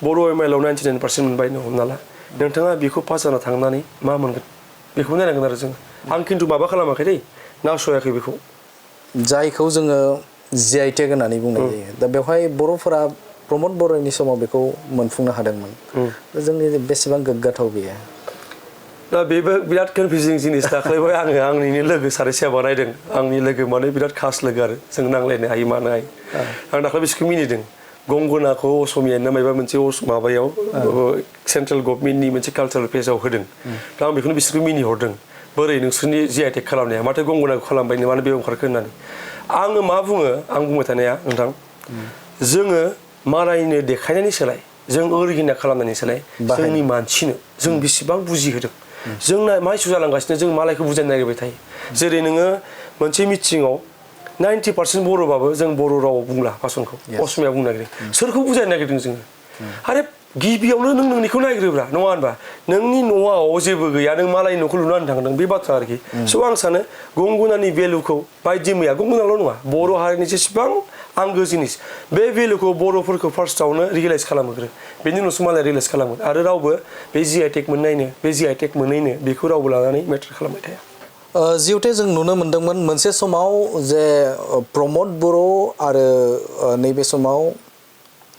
बर' एमआइएलआव 99% मोनबाय हमना ला नोंथाङा बेखौ पास जाना थांनानै मा मोनगोन बेखौ नायनांगोन आरो जोङो आं खिन्थु माबा खालामाखै दै नासयाखै बेखौ जायखौ जोङो जिआइटेक होननानै बुंनाय जायो दा बेवहाय बर'फोरा प्रमद बर'नि समाव बेखौ मोनफुंनो हादोंमोन जोंनि बेसेबां गोग्गाथाव बेयो दा बेबो बिराद कनफिउजिं जिनिस दाख्लैबो आङो आंनिनो लोगो सानैसोआ बानायदों आंनि लोगो माने बिराद खास लोगो आरो जों नांलायनो हायो मानो हायो आं दाख्लै बिसोरखौ मिनिदों गंगनाखौ असमियानो माबा मोनसे माबायाव सेन्ट्रेल गभर्नमेन्टनि मोनसे कालचारेल पेजाव होदों दा आं बेखौनो बिसोरखौ मिनिहरदों बोरै नोंसोरनि GI टेग खालामनाया माथो गंगनाखौ खालामबायनो मानो बे ओंखारखो होननानै आङो मा बुङो आं बुंबाय थानाया नोंथां जोङो मालायनो देखायनायनि सोलाय जों ओरिजिनेल खालामनायनि सोलाय जोंनि मानसिनो जों बेसेबां बुजिहोदों जोंना मा इसु जालांगासिनो जों मालायखौ बुजायनो नागिरबाय थायो जेरै नोङो मोनसे मिटिङाव 90% बर'बाबो जों बर' रावाव बुंला भाषणखौ असमिया बुंनो नागिरदों सोरखौ बुजायनो नागिरदों जोङो आरे गिबियावनो नों नोंनिखौ नायग्रोब्रा नङा होनबा नोंनि न'आव जेबो गैया नों मालायनि न'खौ लुनानै थांदों बे बाथ्रा आरोखि स' आं सानो गंगनानि भेलुखौ बायदि मैया गंगनाल' नङा बर' हारिनि जेसेबां आंगो जिनिस बे भेलुखौ बर'फोरखौ फार्स्टआवनो रियेलाइज खालामग्रो बेनि उनावसो मालाय रियेलाइज खालामगोन आरो रावबो बे GI टेग मोननायनो बे GI टेग मोनैनो बेखौ रावबो लानानै मेटार खालामबाय थाया जिहेतु जों नुनो मोन्दोंमोन मोनसे समाव जे प्रमद बर' आरो नैबे समाव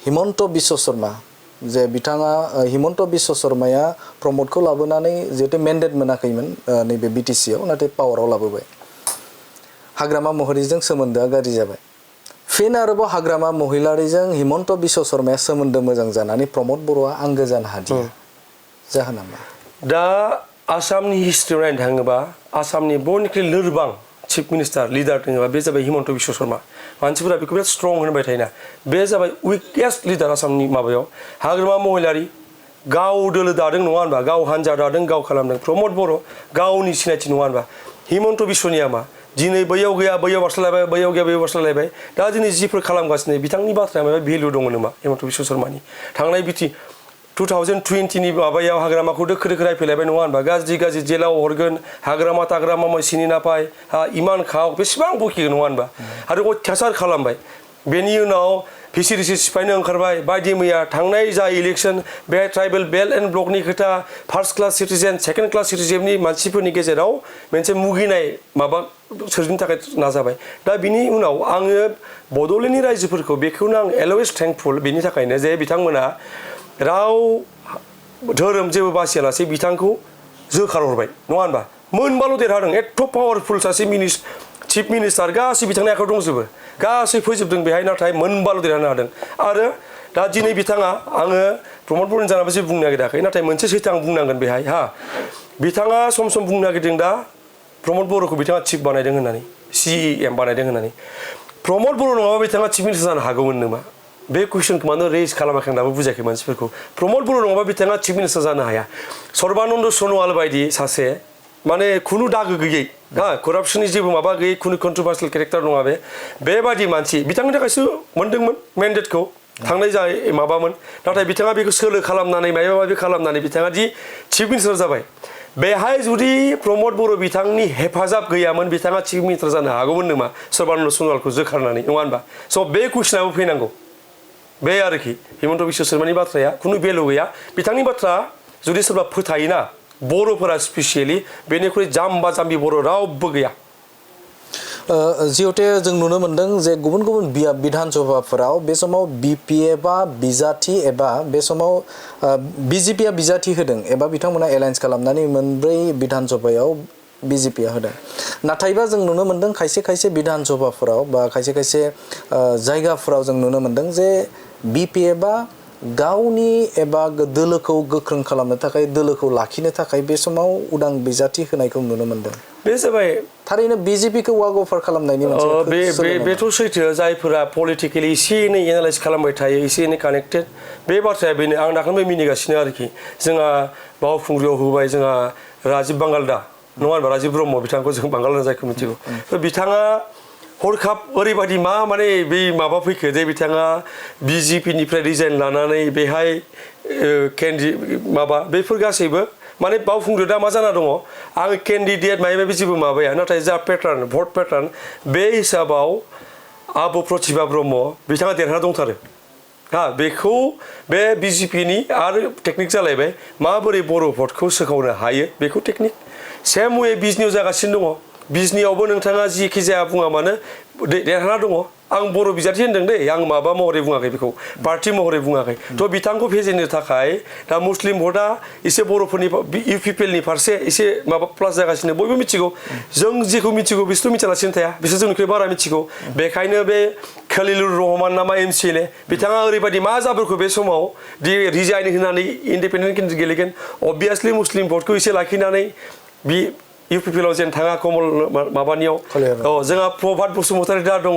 हिमन्त बिश्व शर्मा जे बिथाङा हिमन्त बिश्व शर्माया प्रमदखौ लाबोनानै जिहेतु मेन्डेट मोनाखैमोन नैबे BTC आव नाथाय पावाराव लाबोबाय हाग्रामा महिलारिजों सोमोन्दोआ गाज्रि जाबाय फिन आरोबाव हाग्रामा महिलारिजों हिमन्त बिश्व शर्माया सोमोन्दो मोजां जानानै प्रमद बर'आ आंगो जानो हादिया जाहोना मा दा आसामनि हिस्ट्रियाव नायनो थाङोबा आसामनि बयनिख्रुइ लोरबां चिफ मिनिस्टार लिडार दङबा बे जाबाय हिमन्त बिश्व शर्मा मानसिफोरा बेखौ बिराद स्ट्रं होनबाय थायोना बे जाबाय उइकेस्ट लिडार आसामनि माबायाव हाग्रामा महिलारि गाव दोलो दादों नङा होनबा गाव हानजा दादों गाव खालामदों प्रमद बर' गावनि सिनायथि नङा होनबा हिमन्त बिश्वनिया मा दिनै बैयाव गैया बैयाव बारस्लायबाय बैयाव गैया बैयाव बारस्लायबाय दा दिनै जिफोर खालामगासिनो बिथांनि बाथ्राया माबा भेलु दङ नामा हिमन्त बिश्व शर्मानि थांनाय 2020नि माबायाव हाग्रामाखौ दोखो दोखो रायफैलायबाय नङा होनबा गाज्रि गाज्रि जेलाव हरगोन हाग्रामा ताग्रामा सिनि नापाय इमान खाव बेसेबां बखिगोन नङा होनबा आरो अत्याचार खालामबाय बेनि उनाव फिसारिस सिफायनो ओंखारबाय बायदि मैया थांनाय जा इलेक्सन बे ट्राइबेल बेल्ट एन्ड ब्लकनि खोथा first class citizen second class सिटिजेननि मानसिफोरनि गेजेराव मोनसे मुगिनाय माबा सोरजिनो थाखाय नाजाबाय दा बिनि उनाव आङो बड'लेण्डनि रायजोफोरखौ बेखौनो आं एलवेज थेंकफुल बेनि थाखायनो जे बिथांमोना राव धोरोम जेबो बासियालासे बिथांखौ जोखारहरबाय नङा होनबा मोनबाल' देरहादों एथ' पावारफुल सासे चिफ मिनिस्टार गासै बिथांनि आखायाव दंजोबो गासै फोजोबदों बेहाय नाथाय मोनबाल' देरहानो हादों आरो दा दिनै बिथाङा आङो प्रमद बर'नि जानाबो जेबो बुंनो नागिराखै नाथाय मोनसे सैथो आं बुंनांगोन बेहाय बिथाङा सम सम बुंनो नागिरदों दा प्रमद बर'खौ बिथाङा चिफ बानायदों होननानै CEM बानायदों होननानै प्रमद बर' नङाबा बिथाङा चिफ मिनिस्टार जानो हागौमोन नामा बे कुइसनखौ मानो रेज खालामाखै आं दाबो बुजायाखै मानसिफोरखौ प्रमद बर' नङाबा बिथाङा चिफ मिनिस्टार जानो हाया सर्बानन्द सन'वाल बायदि सासे माने खुनु दागो गैयै करापसननि जेबो माबा गैयै खुनु कन्ट्रभार्सियेल केरेक्टार नङा बेबादि मानसि बिथांनि थाखायसो मोन्दोंमोन मेन्डेटखौ थांनाय जा माबामोन नाथाय बिथाङा बेखौ सोलो खालामनानै माबा माबि खालामनानै बिथाङा दि चिफ मिनिस्टार जाबाय बेहाय जुदि प्रमद बर' बिथांनि हेफाजाब गैयामोन बिथाङा चिफ मिनिस्टार जानो हागौमोन नामा सर्बानन्द सन'वालखौ जोखारनानै नङा होनबा स' बे कुइसनाबो फैनांगौ बे आरोखि हिमन्त बिश्व शर्मानि बाथ्राया खुनु भेलु गैया बिथांनि बाथ्रा जुदि सोरबा फोथायोना बर'फोरा स्पेसियेलि बेनिख्रुइ जाम्बा जाम्बि बर' रावबो गैया जिहेतु जों नुनो मोन्दों जे गुबुन गुबुन बिधान सभाफोराव बे समाव BPF बिजाथि एबा बे समाव BJP बिजाथि होदों एबा बिथांमोना एलायन्स खालामनानै मोनब्रै बिधान सभायाव BJP होदों नाथायबा जों नुनो मोन्दों खायसे खायसे बिधान सभाफोराव बा खायसे खायसे जायगाफोराव जों नुनो मोन्दों जे BPF गावनि एबा दोलोखौ गोख्रों खालामनो थाखाय दोलोखौ लाखिनो थाखाय बे समाव उदां बिजाथि होनायखौ नुनो मोन्दों बे जाबाय थारैनो BJPखौ वाक अभार खालामनायनि मोनसे बेथ' सैथो जायफोरा पलिटिकेलि एसे एनै एनालाइज खालामबाय थायो एसे एनै कानेक्टेड बे बाथ्राया बेनो आं दाखालिबो मिनिगासिनो आरोखि जोंहा बावखुंग्रियाव होबाय जोंहा राजिब बांगालदा नङा होनबा राजिब ब्रह्म बिथांखौ जों बांगाल जायखौ मिथिगौ बिथाङा हरखाब ओरैबायदि माने बै माबा फैखो जे बिथाङा BJPनिफ्राय रिजाइन लानानै बेहाय माबा बेफोर गासैबो माने बावखुंग्रियाव दा मा जाना दङ आं केन्डिडेट माबा माबि जेबो माबाया नाथाय जा पेटार्न भट पेटार्न बे हिसाबाव आब' प्रतिभा ब्रह्म बिथाङा देरहाना दंथारो बेखौ बे BJPनि आरो टेकनिक जालायबाय माबोरै बर' भटखौ सोखावनो हायो बेखौ टेकनिक सेम वे बिजनियाव जागासिनो दङ बिजनियावबो नोंथाङा जिखि जाया बुङा मानो देरहाना दङ आं बर' बिजाथि होनदों दे आं माबा महरै बुङाखै बेखौ पार्टी महरै बुङाखै थ' बिथांखौ फेजेननो थाखाय दा मुस्लिम भटआ एसे बर'फोरनि इउपिपिएलनि फारसे एसे माबा प्लास जागासिनो बयबो मिथिगौ जों जेखौ मिथिगौ बिसोरथ' मिथियालासिनो थाया बिसोर जोंनिख्रुइ बारा मिथिगौ बेखायनो बे खलिलुर रहमान नामा एमसिएलए बिथाङा ओरैबायदि मा जाबोरखौ बे समाव दि रिजाइन होनानै इन्डिपेन्डेन्ट केन्डिडेट गेलेगोन अबभियासलि मुस्लिम भटखौ एसे लाखिनानै बि इउपिपिएलआव जेन थाङा कमल माबानियाव जोंहा प्रभात बसुमतारी दा दङ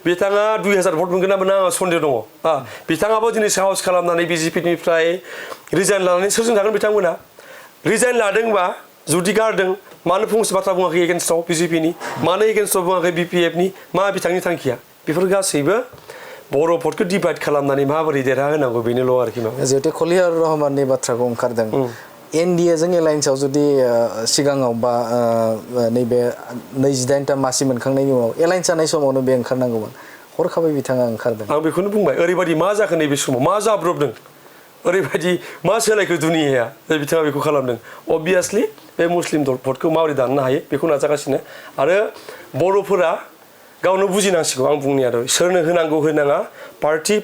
बिथाङा 2000 भट मोनगोन ना मोना आंहा सन्देह दङ बिथाङाबो दिनै साहस खालामनानै बिजेपिनिफ्राय रिजाइन लानानै सोरजों थागोन बिथांमोना रिजाइन लादोंबा जुदि गारदों मानो फंसे बाथ्रा बुङाखै एगेन्स्टआव बिजेपिनि मानो एगेन्स्टआव बुङाखै बिपिएफनि मा बिथांनि थांखिया बेफोर गासैबो बर' भटखौ डिभाइड खालामनानै माबोरै देरहा होनांगौ बेनोल' आरोखि जिहेतु खलियार रहमाननि बाथ्राखौ ओंखारदों एनडिए जों एलायन्सआव जुदि सिगाङाव बा नैबे 28टा मासि मोनखांनायनि उनाव एलायन्स जानाय समावनो बे ओंखारनांगौमोन हरखाबै बिथाङा ओंखारदों आं बेखौनो बुंबाय ओरैबायदि मा जाखो नैबे समाव मा जाब्रबदों ओरैबायदि मा सोलायखो दुनियाया बिथाङा बेखौ खालामदों अबभियासलि बे मुस्लिम भटखौ माबोरै दाननो हायो बेखौ नाजागासिनो आरो बर'फोरा गावनो बुजिनांसिगौ आं बुंनाया सोरनो होनांगौ होनाङा पार्टी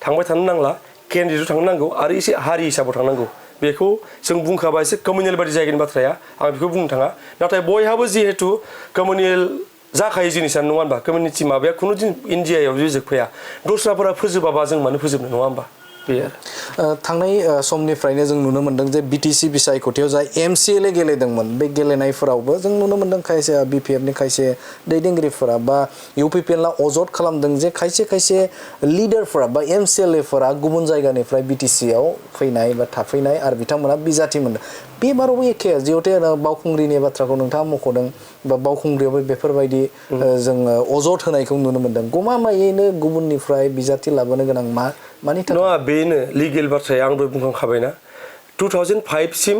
थांबाय थानो नांला केन्डिडेटआव थांनो नांगौ आरो एसे हारि हिसाबाव थांनांगौ बेखौ जों बुंखाबा एसे कमिउनेल बायदि जायगानि बाथ्राया आं बेखौ बुंनो थाङा नाथाय बयहाबो जिहेतु कमिउनेल जाखायो जिनिसानो नङा होनबा कमिउनिटि माबाया खुनु दिन इन्डियायाव जोबफैया दस्राफोरा फोजोबाबा जों मानो फोजोबनो नङा होनबा थांनाय समनिफ्रायनो जों नुनो मोन्दों जे बिटिसि बिसायख'थियाव जाय एमसिएलए गेलेदोंमोन बे गेलेनायफोरावबो जों नुनो मोन्दों खायसे बिपिएफनि खायसे दैदेनगिरिफोरा बा इउपिपिएलआ अजद खालामदों जे खायसे लिडारफोरा बा एमसिएलएफोरा गुबुन जायगानिफ्राय बिटिसिआव फैनाय बा थाफैनाय आरो बिथांमोना बिजाथि मोनदों बे बारावबो एखे जिहेतु बावखुंग्रिनि बाथ्राखौ नोंथाङा मख'दों बा बावखुंग्रियावबो बेफोरबायदि जोङो अजद होनायखौ नुनो मोन्दों गमामायैनो गुबुननिफ्राय बिजाथि लाबोनो गोनां मानि थाखाय नङा बेनो लिगेल बाथ्राया आंबो बुंखांखाबायना 2005 सिम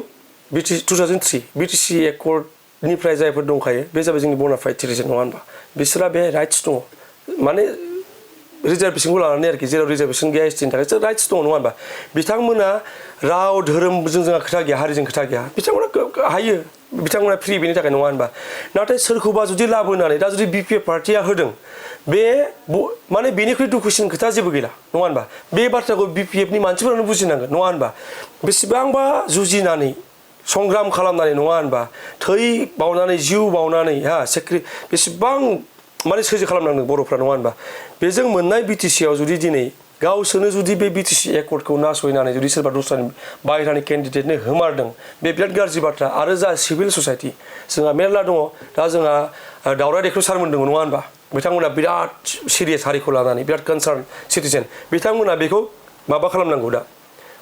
2003 बिटिसि एकर्डनिफ्राय जायफोर दंखायो बे जाबाय जोंनि बनाफाइड सिटिजेन नङा होनबा बिसोरहा बे राइट्स दङ माने रिजार्भेसनखौ लानानै आरोखि जेराव रिजार्भेसन गैया एसटिनि थाखाय राइट्स दङ नङा होनबा बिथांमोना राव धोरोमजों जोंहा खोथा गैया हारिजों खोथा गैया बिथांमोना हायो बिथांमोना फ्रि बेनि थाखाय नङा होनबा नाथाय सोरखौबा जुदि लाबोनानै दा जुदि बिपिएफ पार्टिया होदों बे माने बेनिख्रुइ दुखुसिन खोथा जेबो गैला नङा होनबा बे बाथ्राखौ बिपिएफनि मानसिफोरानो बुजिनांगोन नङा होनबा बेसेबांबा जुजिनानै संग्राम खालामनानै नङा होनबा थै बावनानै जिउ बावनानै बेसेबां माने सैज्य खालामनांदों बर'फ्रा नङा होनबा बेजों मोननाय बिटिसिआव जुदि दिनै गावसोरनो जुदि बे बिटिसि एकर्डखौ नासयनानै जुदि सोरबा दस्रानि बाहेरानि केन्डिडेटनो होमारदों बे बिराद गाज्रि बाथ्रा आरो जा सिभिल ससाइटि जोंहा मेरला दङ दा जोंहा दावराय देख्रु सारमोन दङ नङा होनबा बिथांमोना बिराद सिरियास हारिखौ लानानै बिराद कनसार्न सिटिजेन बिथांमोना बेखौ माबा खालामनांगौ दा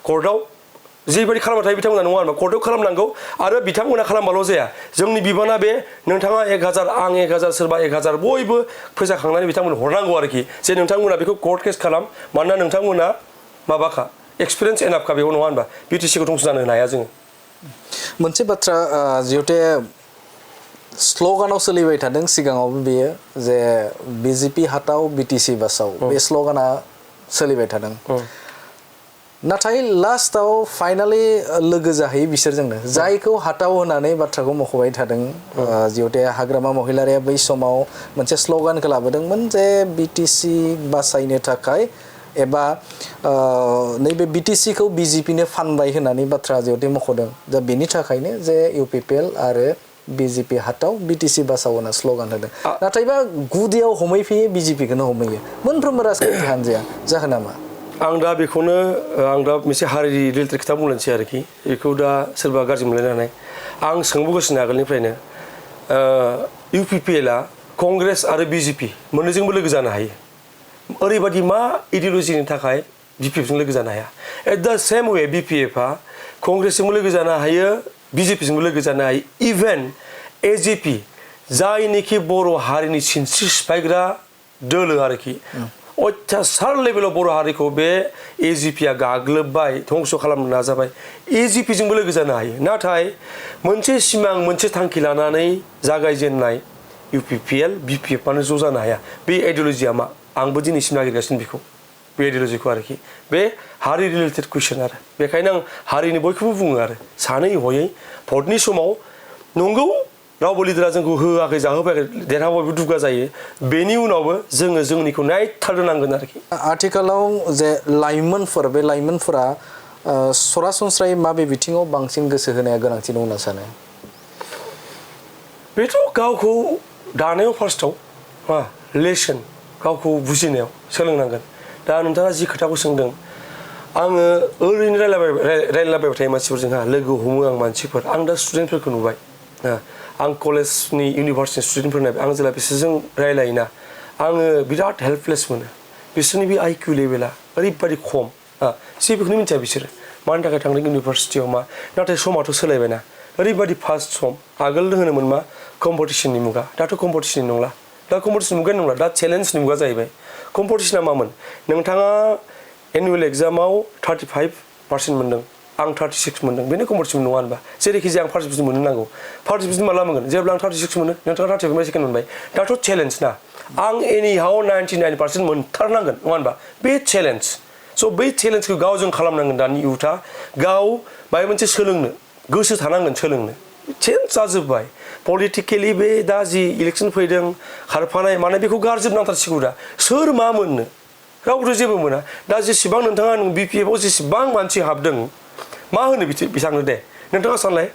कर्टआव जिबायदि खालामबाय थायो बिथांमोना नङा होनबा कर्टआव खालामनांगौ आरो बिथांमोना खालामबाल' जाया जोंनि बिबाना बे नोंथाङा 1000 आं 1000 सोरबा 1000 बयबो फैसा खांनानै बिथांमोननो हरनांगौ आरोखि जे नोंथांमोना बेखौ कर्ट केस खालाम मानोना नोंथांमोना माबाखा एक्सपिरियेन्स एनाफखा बेयाव नङा होनबा बिटिसिखौ धंस जानो होनो हाया जोङो मोनसे बाथ्रा जिहेतु स्ल'गानाव सोलिबाय थादों सिगाङावबो बेयो जे बिजेपि हाताव बिटिसि बासाव बे स्ल'गाना सोलिबाय थादों नाथाय लास्टआव फाइनालि लोगो जाहैयो बिसोरजोंनो जायखौ हाताव होनानै बाथ्राखौ मख'बाय थादों जिहेतु हाग्रामा महिलारिया बै समाव मोनसे स्ल'गानखौ लाबोदोंमोन जे बिटिसि बासायनो थाखाय एबा नैबे बिटिसिखौ बिजेपिनो फानबाय होननानै बाथ्रा जिहेतु मख'दों दा बेनि थाखायनो जे इउपिपिएल आरो बिजेपि हाताव बिटिसि बासाव होना स्ल'गान होदों नाथायबा गुदियाव हमैफैयो बिजेपिखौनो हमैयो मोनफ्रोमबो राजखान्थि हान्जाया जाहोना मा आं दा बेखौनो आं दा मोनसे हारि रिलेटेड खोथा बुंलायनोसै आरोखि बेखौ दा सोरबा गाज्रि मोनलायनो हानाय आं सोंबोगासिनो आगोलनिफ्रायनो इउपिपिएलआ कंग्रेस आरो बिजेपि मोननैजोंबो लोगो जानो हायो ओरैबायदि मा आइडिय'लजिनि थाखाय बिपिएफजों लोगो जानो हाया एट दा सेम वे बिपिएफआ कंग्रेसजोंबो लोगो जानो हायो बिजेपिजोंबो लोगो जानो हायो इभेन एजेपि जायनिखि बर' हारिनि सिनस्रि सिफायग्रा दोलो आरोखि अयथासार लेभेलाव बर' हारिखौ बे एजिपिआ गाग्लोबबाय धंस' खालामनो नाजाबाय एजिपिजोंबो लोगो जानो हायो नाथाय मोनसे सिमां मोनसे थांखि लानानै जागायजेननाय इउपिपिएल बिपिएफआनो ज' जानो हाया बे आइडिय'लजिया मा आंबो दिनैसिम नागिरगासिनो बेखौ बे आइडिय'लजिखौ आरोखि बे हारि रिलेटेड कुइसन आरो बेखायनो आं हारिनि बयखौबो बुङो आरो सानै हयै भटनि समाव नंगौ रावबो लिडारा जोंखौ होआखै जाहोफैयाखै देरहाबाबो दुगा जायो बेनि उनावबो जोङो जोंनिखौ नायथारनांगोन आरोखि आथिखालाव जे लाइमोनफोर बे लाइमोनफोरा सरासनस्रायै माबे बिथिङाव बांसिन गोसो होनाया गोनांथि दं होनना सानो बेथ' गावखौ दानायाव फार्स्टआव लेसन गावखौ बुजिनायाव सोलोंनांगोन दा नोंथाङा जि खोथाखौ सोंदों आङो ओरैनो रायलायलाबाय थायो मानसिफोरजोंहा लोगो हमो आं मानसिफोर आं दा स्टुडेन्टफोरखौ नुबाय आं कलेजनि इउनिभार्सिटि स्टुडेन्टफोर नायबाय आं जेला बिसोरजों रायलायोना आङो बिराद हेल्पलेस मोनो बिसोरनि बे आइकिउ लेभेला ओरैबायदि खम जेबोखौनो मिथिया बिसोरो मानि थाखाय थांदों इउनिभार्सिटियाव मा नाथाय समाथ' सोलायबायना ओरैबायदि फास्ट सम आगोल होनोमोन मा कम्पिटिसननि मुगा दाथ' कम्पिटिसननि नंला दा कम्पिटिसन मुगायानो नंला दा चेलेन्जनि मुगा जाहैबाय कम्पिटिसना मामोन नोंथाङा एनुवेल एग्जामाव 35% मोनदों आं 36 मोनदों बेनो कम्पिटिसन नङा होनबा जेरैखि जाया आं फार्स्ट डिभिजन मोननो नांगौ फार्स्ट डिभिजन माला मोनगोन जेब्ला आं 36 मोनो नोंथाङा 35 सेकेन्ड मोनबाय दाथ' चेलेन्ज ना आं एनिहाउ 99% मोनथारनांगोन नङा होनबा बे चेलेन्ज स' बै चेलेन्जखौ गावजों खालामनांगोन दानि इउथआ गाव माबा मोनसे सोलोंनो गोसो थानांगोन सोलोंनो चेन्ज जाजोब्बाय पलिटिकेलि बे दा जि इलेक्सन फैदों खारफानाय माने बेखौ गारजोबनांथारसिगौ दा सोर मा मोननो रावबोथ' जेबो मोना दा जेसेबां नोंथाङा बिपिएफआव जेसेबां मानसि हाबदों मा होनो बिथांनो दे नोंथाङा सानलाय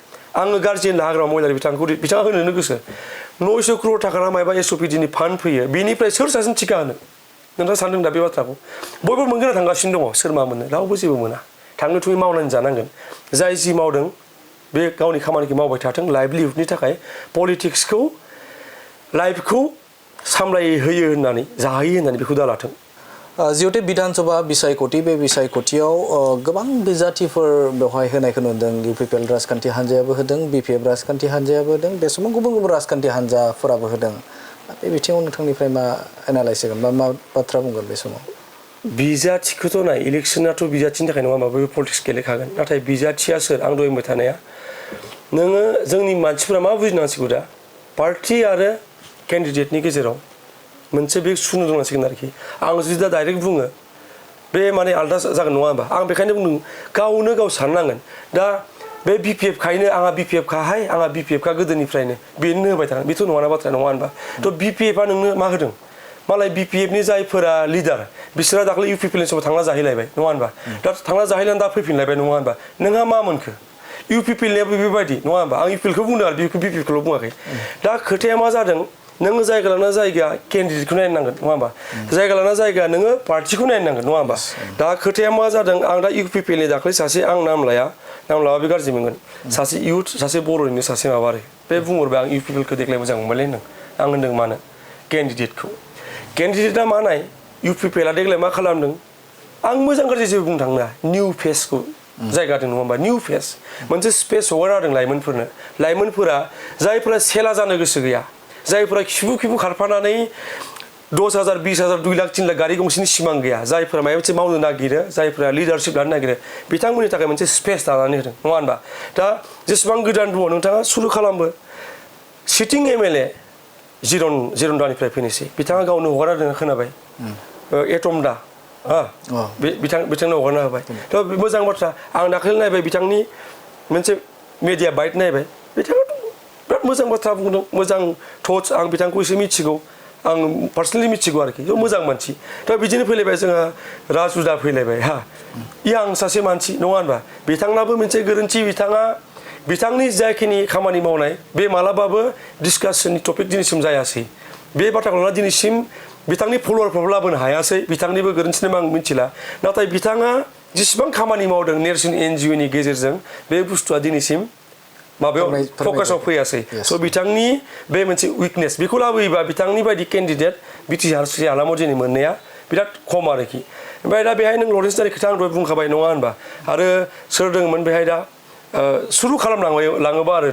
आङो गार्जियन हाग्रा महिलारि बिथाङा होनोनो गोसो 900 crore थाखा मायबा एसअपिडिनि फान्ड फैयो बेनिफ्राय सोर सासेनो टिका होनो नोंथाङा सानदों दा बे बाथ्राखौ बयबो मोनगोना थांगासिनो दङ सोर मा मोनो रावबो जेबो मोना थांनो थुङै मावनानै जानांगोन जाय जि मावदों बे गावनि खामानिखौ मावबाय थाथों लाइभलिहुडनि थाखाय पलिटिक्सखौ लाइफखौ सामलायहोयो होननानै जाहोयो होननानै बेखौ दालाथों जिहेतु विधानसभा बिसायख'थि बे बिसायख'थियाव गोबां बिजाथिफोर बेवहाय होनायखौ नुदों इउपिपिएल राजखान्थि हान्जायाबो होदों बिपिएफ राजखान्थि हान्जायाबो होदों बे समाव गुबुन गुबुन राजखान्थि हान्जाफोराबो होदों बे बिथिङाव नोंथांनिफ्राय मा एनालाइस होगोन मा बाथ्रा बुंगोन बे समाव बिजाथिखौथ' नाय इलेक्सनाथ' बिजाथिनि थाखाय नङा माबा पलिटिक्स गेलेखागोन नाथाय बिजाथिया सोर आं दहाय बुंबाय थानाया नोङो जोंनि मानसिफोरा मा बुजिनांसिगौ दा पार्टि आरो केन्डिडेटनि गेजेराव मोनसे बे सुनो रोंनांसिगोन आरोखि आं जुदि दा डाइरेक्ट बुङो बे माने आलदा जागोन नङा होनबा आं बेखायनो बुंदों गावनो गाव साननांगोन दा बे बिपिएफ खायनो आंहा बिपिएफ खाहाय आंहा बिपिएफ खा गोदोनिफ्रायनो बेनो होबाय थागोन बेथ' नङाना बाथ्राया नङा होनबा थ' बिपिएफआ नोंनो मा होदों मालाय बिपिएफनि जायफोरा लिडार बिसोरा दाख्लै इउपिपिएलनि समाव थांना जाहैलायबाय नङा होनबा दा थांना जाहैलायनानै दा फैफिनलायबाय नङा होनबा नोंहा मा मोनखो इउपिपिएलनियाबो बेबायदि नङा होनबा आं इउपिपिएलखौ बुंदों आरो बिपिएफखौल' बुङाखै दा खोथाया मा जादों नोङो जायगा लाना जायगा केन्डिडेटखौ नायनांगोन नङा होनबा जायगा लाना जायगा नोङो पार्टिखौ नायनांगोन नङा होनबा दा खोथाया मा जादों आं दा इउपिपिएलनि दाख्लै सासे आं नाम लाबा बे गाज्रि मोनगोन सासे इउथ सासे बर'निनो सासे माबा आरो बे बुंहरबाय आं इउपिपिएलखौ देग्लाय मोजां मोनबायलै होनदों आं होनदों मानो केन्डिडेटआ मा नाय इउपिपिएलआ देग्लाय मा खालामदों आं मोजां गाज्रि जेबो बुंनो थाङा निउ फेसखौ जायगा होदों नङा होनबा निउ फेस मोनसे स्पेस हगारना होदों लाइमोनफोरा जायफोरा सेला जानो गोसो गैया जायफोरा खिबु खारफानानै 10,000 20,000 2 लाख 3 लाख गारि गंसेनि सिमां गैया जायफोरा माबा मोनसे मावनो नागिरो जायफोरा लिडारशिप लानो नागिरो बिथांमोननि थाखाय मोनसे स्पेस दानानै होदों नङा होनबा दा जेसेबां गोदान दङ नोंथाङा सुरु खालामबो सिटिं एमएलए जिरनदानिफ्राय फैनोसै बिथाङा गावनो हगारना होदों खोनाबाय एटमदा बिथांनो हगारना होबाय थ' मोजां बाथ्रा आं दाखालि नायबाय बिथांनि मोनसे मिडिया बाइट नायबाय बिथाङा बिराद मोजां बाथ्रा बुंदों मोजां थट्स आं बिथांखौ एसे मिथिगौ आं पार्सनेलि मिथिगौ आरोखि मोजां मानसि दा बिदिनो फैलायबाय जोंहा राजुदा फैलायबाय आं सासे मानसि नङा होनबा बिथांनाबो मोनसे गोरोन्थि बिथांनि जाखिनि खामानि मावनाय बे मालाबाबो डिसकासननि टपिक दिनैसिम जायासै बे बाथ्राखौ लानानै दिनैसिम बिथांनि फल'वारफ्राबो लाबोनो हायासै बिथांनिबो गोरोन्थिनि आं मिथिला नाथाय बिथाङा जेसेबां खामानि मावदों नेरसोन एनजिअनि गेजेरजों बे बुस्थुआ दिनैसिम माबायाव फकासाव फैयासै स' बिथांनि बे मोनसे उइकनेस बेखौ लाबोयोबा बिथांनि बायदि केन्डिडेट बिटिआर हालामाव दिनै मोननाया बिराद खम आरोखि ओमफ्राय दा बेहाय नों लरेन्सनि खोथा आं दहाय बुंखाबाय नङा होनबा आरो सोर दंमोन बेहाय दा सुरु खालामलाङोबा आरो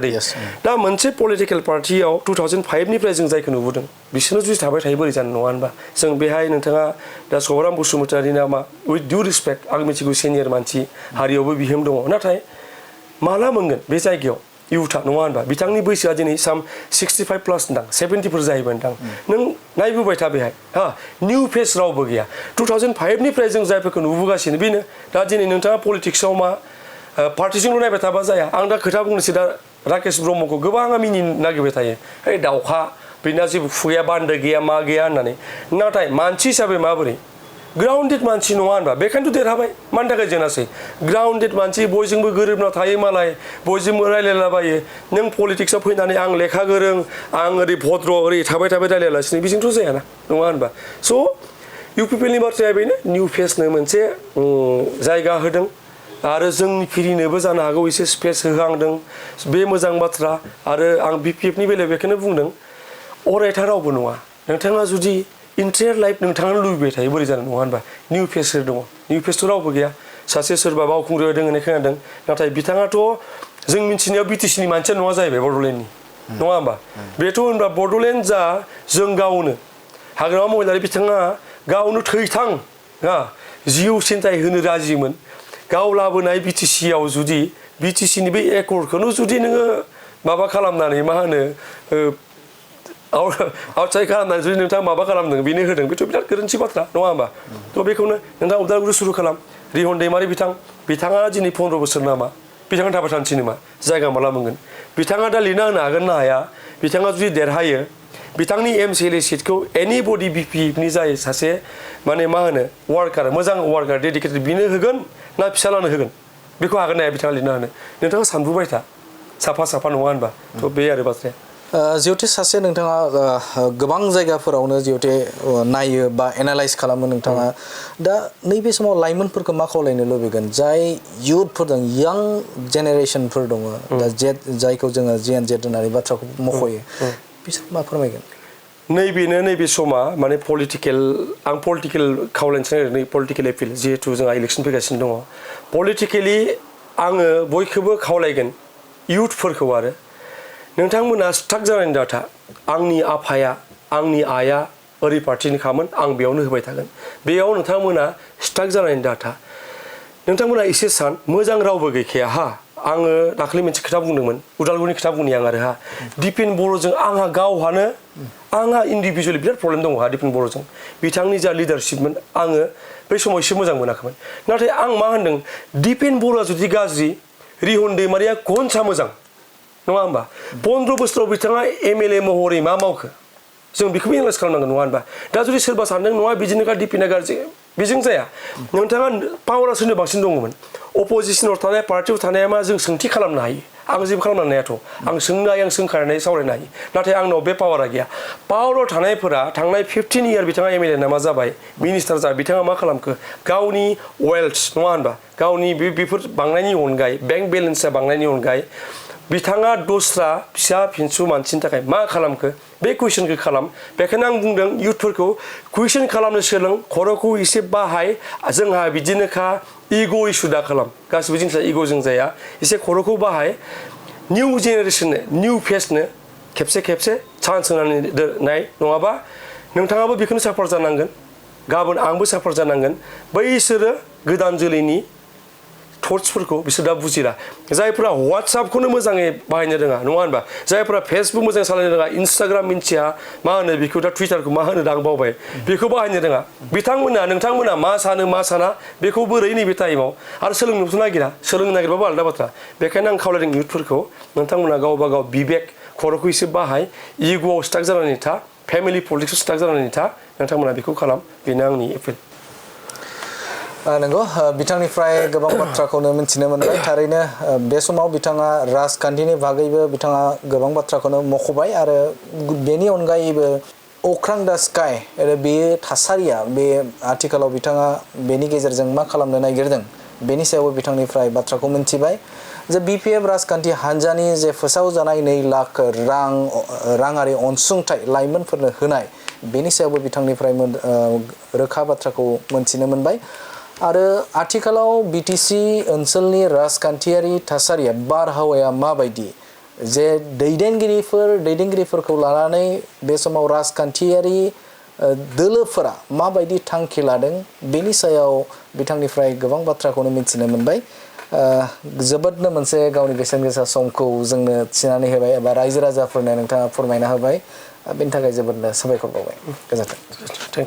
दा मोनसे पलिटिकेल पार्टियाव 2005निफ्राय जों जायखौ नुबोदों बिसोरनो जुदि थाबाय थायो बोरै जानो नङा होनबा जों बेहाय नोंथाङा दा सौराम बसुमतारी नामा उइथ डिउ रिसपेक्ट आं मिथिगौ सिनियर मानसि हारियावबो बिहोम दङ नाथाय माला मोनगोन बे जायगायाव इउथा नङा होनबा बिथांनि बैसोआ दिनै 65+ दां 70फोर जाहैबायदां नों नायबोबाय था बेहाय निउ फेस रावबो गैया 2005निफ्राय जों जायफोरखौ नुबोगासिनो बेनो दा दिनै नोंथाङा पलिटिक्सआव मा पार्टिजोंल' नायबाय थाबा जाया आं दा खोथा बुंनोसै दा राकेश ब्रह्मखौ गोबाङा मिनिनो नागिरबाय थायो है दाउखा बेना जेबो खुगाया बान्दो गैया मा गैया होननानै नाथाय मानसि हिसाबै माबोरै ग्राउन्डेड मानसि नङा होनबा बेखायनोथ' देरहाबाय मानि थाखाय जेनासै ग्राउन्डेड मानसि बयजोंबो गोरोबना थायो मालाय बयजोंबो रायलायलाबायो नों पलिटिक्सआव फैनानै आं लेखा गोरों आं ओरै भद्र ओरै थाबाय रायलायालासिनो बेजोंथ' जायाना नङा होनबा स' इउपिपिएलनि बाथ्राया बेनो निउ फेसनो मोनसे जायगा होदों आरो जोंनि फिरिनोबो जानो हागौ एसे स्पेस होहांदों बे मोजां बाथ्रा आरो आं बिपिएफनि बेलायाव बेखौनो बुंदों अरायथा रावबो नङा नोंथाङा जुदि इन्टायार लाइफ नोंथाङा लुबैबाय थायो बोरै जानो नङा होनबा निउ फेसफोर दङ निउ फेसथ' रावबो गैया सासे सोरबा बावखुंग्रि होदों होननाय खोनादों नाथाय बिथाङाथ' जों मिथिनायाव बिटिसिनि मानसिया नङा जाहैबाय बड'लेण्डनि नङा होनबा बेथ' होनबा बड'लेण्ड जा जों गावनो हाग्रामा महिलारि बिथाङा गावनो थैथां जिउ सिन्थाय होनो राजिमोन गाव लाबोनाय बिटिसिआव जुदि बिटिसिनि बे एकर्डखौनो जुदि नोङो माबा खालामनानै मा होनो आउटसाइड खालामनानै जुदि नोंथाङा माबा खालामदों बेनो होदों बेथ' बिराद गोरोन्थि बाथ्रा नङा होमबा थ' बेखौनो नोंथाङा उदालगुरि सुरु खालाम रिहन दैमारि बिथाङा दिनै 15 बोसोर नामा बिथाङा थाबाय थानोसै नामा जायगा माला मोनगोन बिथाङा दा लिरना होनो हागोन ना हाया बिथाङा जुदि देरहायो बिथांनि एमसिएलए सिटखौ एनिबडि बिपिएफनि जाय सासे माने मा होनो वार्कार मोजां वार्कार डेडिकेटेड बिनो होगोन ना फिसालानो होगोन बेखौ हागोन ना हाया बिथाङा लिरना होनो नोंथाङा सानबोबाय था साफा नङा होनबा थ' बे आरो बाथ्राया जिहेतु सासे नोंथाङा गोबां जायगाफोरावनो जिहेतु नायो बा एनालाइज खालामो नोंथाङा दा नैबे समाव लाइमोनफोरखौ मा खावलायनो लुबैगोन जाय इयुथफोर दं यां जेनेरेसनफोर दङ दा जायखौ जोङो जेएनजेड होननानै बाथ्राखौ मख'यो बिसोर मा फोरमायगोन नैबे समा माने आं पलिटिकेल खावलायनोसै नै पलिटिकेल एपिल जिहेतु जोंहा इलेक्सन फैगासिनो दङ पलिटिकेलि आङो बयखौबो खावलायगोन इयुथफोरखौ आरो नोंथांमोना स्टाक जानायनि डाटा आंनि आफाया आंनि आइया ओरै पार्टिनिखामोन आं बेयावनो होबाय थागोन बेयाव नोंथांमोना स्टाक जानायनि डाटा नोंथांमोना एसे सान मोजां रावबो गैखाया आङो दाखालि मोनसे खोथा बुंदोंमोन उदालगुरिनि खोथा बुंनि आं आरो दिपेन बर'जों आंहा इन्डिभिजुवेलि बिराद प्रब्लेम दङ दिपेन बर'जों बिथांनि जा लिडारशिपमोन आङो बै समाव एसे मोजां मोनाखैमोन नाथाय आं मा होनदों दिपेन बर'आ जुदि गाज्रि रिहन दैमारिया घन्टा मोजां नङा होमबा 15 बोसोराव बिथाङा एमएलए महरै मा मावखो जों बेखौबो एनालाइज खालामनांगोन नङा होनबा दा जुदि सोरबा सानदों नङा बिदिनोखा दिपेना गाज्रि बेजों जाया नोंथाङा पावारा सोरनो बांसिन दङमोन अपोजिसनाव थानाय पार्टियाव थानाया मा जों सोंथि खालामनो हायो आं जेबो खालामनो हायाथ' आं सोंनो हायो आं सोंखारनाय सावरायनो हायो नाथाय आंनाव बे पावारा गैया पावाराव थानायफोरा थांनाय 15 इयार बिथाङा एमएलए नामा जाबाय मिनिस्टार जा बिथाङा मा खालामखो गावनि वेल्थ नङा होनबा गावनि बेफोर बांनायनि अनगायै बेंक बेलेन्सआ बांनायनि अनगायै बिथाङा दस्रा फिसा फिनसु मानसिनि थाखाय मा खालामखो बे कुइसनखौ खालाम बेखायनो आं बुंदों इयुथफोरखौ कुइसन खालामनो सोलों खर'खौ एसे बाहाय जोंहा बिदिनोखा इग' इसु दा खालाम गासिबो जिनिसा इग'जों जाया एसे खर'खौ बाहाय निउ जेनेरेसननो निउ फेसनो खेबसे चान्स होनानै दोननाय नङाबा नोंथाङाबो बेखौनो साफार जानांगोन गाबोन आंबो साफार जानांगोन बैसोरो गोदान जोलैनि थट्सफोरखौ बिसोर दा बुजिला जायफोरा वाट्सएपखौनो मोजाङै बाहायनो रोङा नङा होनबा जायफोरा फेसबुक मोजाङै सालायनो रोङा इन्स्टाग्राम मिन्थिया मा होनो बेखौ दा टुइटारखौ मा होनो आं बावबाय बेखौ बाहायनो रोङा नोंथांमोना मा सानो मा साना बेखौ बोरै नैबे टाइमाव आरो सोलोंनोथ' सोलोंनो नागिरबाबो आलादा बाथ्रा बेखायनो आं खावलायदों इयुथफोरखौ नोंथांमोना गावबा गाव बिबेक खर'खौ एसे बाहाय इग'आव स्टाक जानानै था फेमिलि पलिटिक्सआव स्टाक जानानै था नोंथांमोना बेखौ खालाम बेनो आंनि एपिल नंगौ बिथांनिफ्राय गोबां बाथ्राखौनो मिथिनो मोनबाय थारैनो बे समाव बिथाङा राजखान्थिनि बागैबो बिथाङा गोबां बाथ्राखौनो मख'बाय आरो बेनि अनगायैबो अख्रां दा स्काइ आरो बे थासारिया बे आथिखालाव बिथाङा बेनि गेजेरजों मा खालामनो नागिरदों बेनि सायावबो बिथांनिफ्राय बाथ्राखौ मिथिबाय जे बिपिएफ राजखान्थि हान्जानि जे फोसावजानाय 2 लाख राङारि अनसुंथाइ लाइमोनफोरनो होनाय बेनि सायावबो बिथांनिफ्राय रोखा बाथ्राखौ मोनथिनो मोनबाय आरो आथिखालाव बिटिसि ओनसोलनि राजखान्थियारि थासारिया बारहावाया माबायदि जे दैदेनगिरिफोरखौ लानानै बे समाव राजखान्थियारि दोलोफोरा माबायदि थांखि लादों बेनि सायाव बिथांनिफ्राय गोबां बाथ्राखौनो मिथिनो मोनबाय जोबोदनो मोनसे गावनि बेसेन गोसा समखौ जोंनो थिनानै होबाय एबा रायजो राजाफोरनो नोंथाङा फोरमायना होबाय बेनि थाखाय जोबोदनो साबायखर बावबाय गोजोन्थों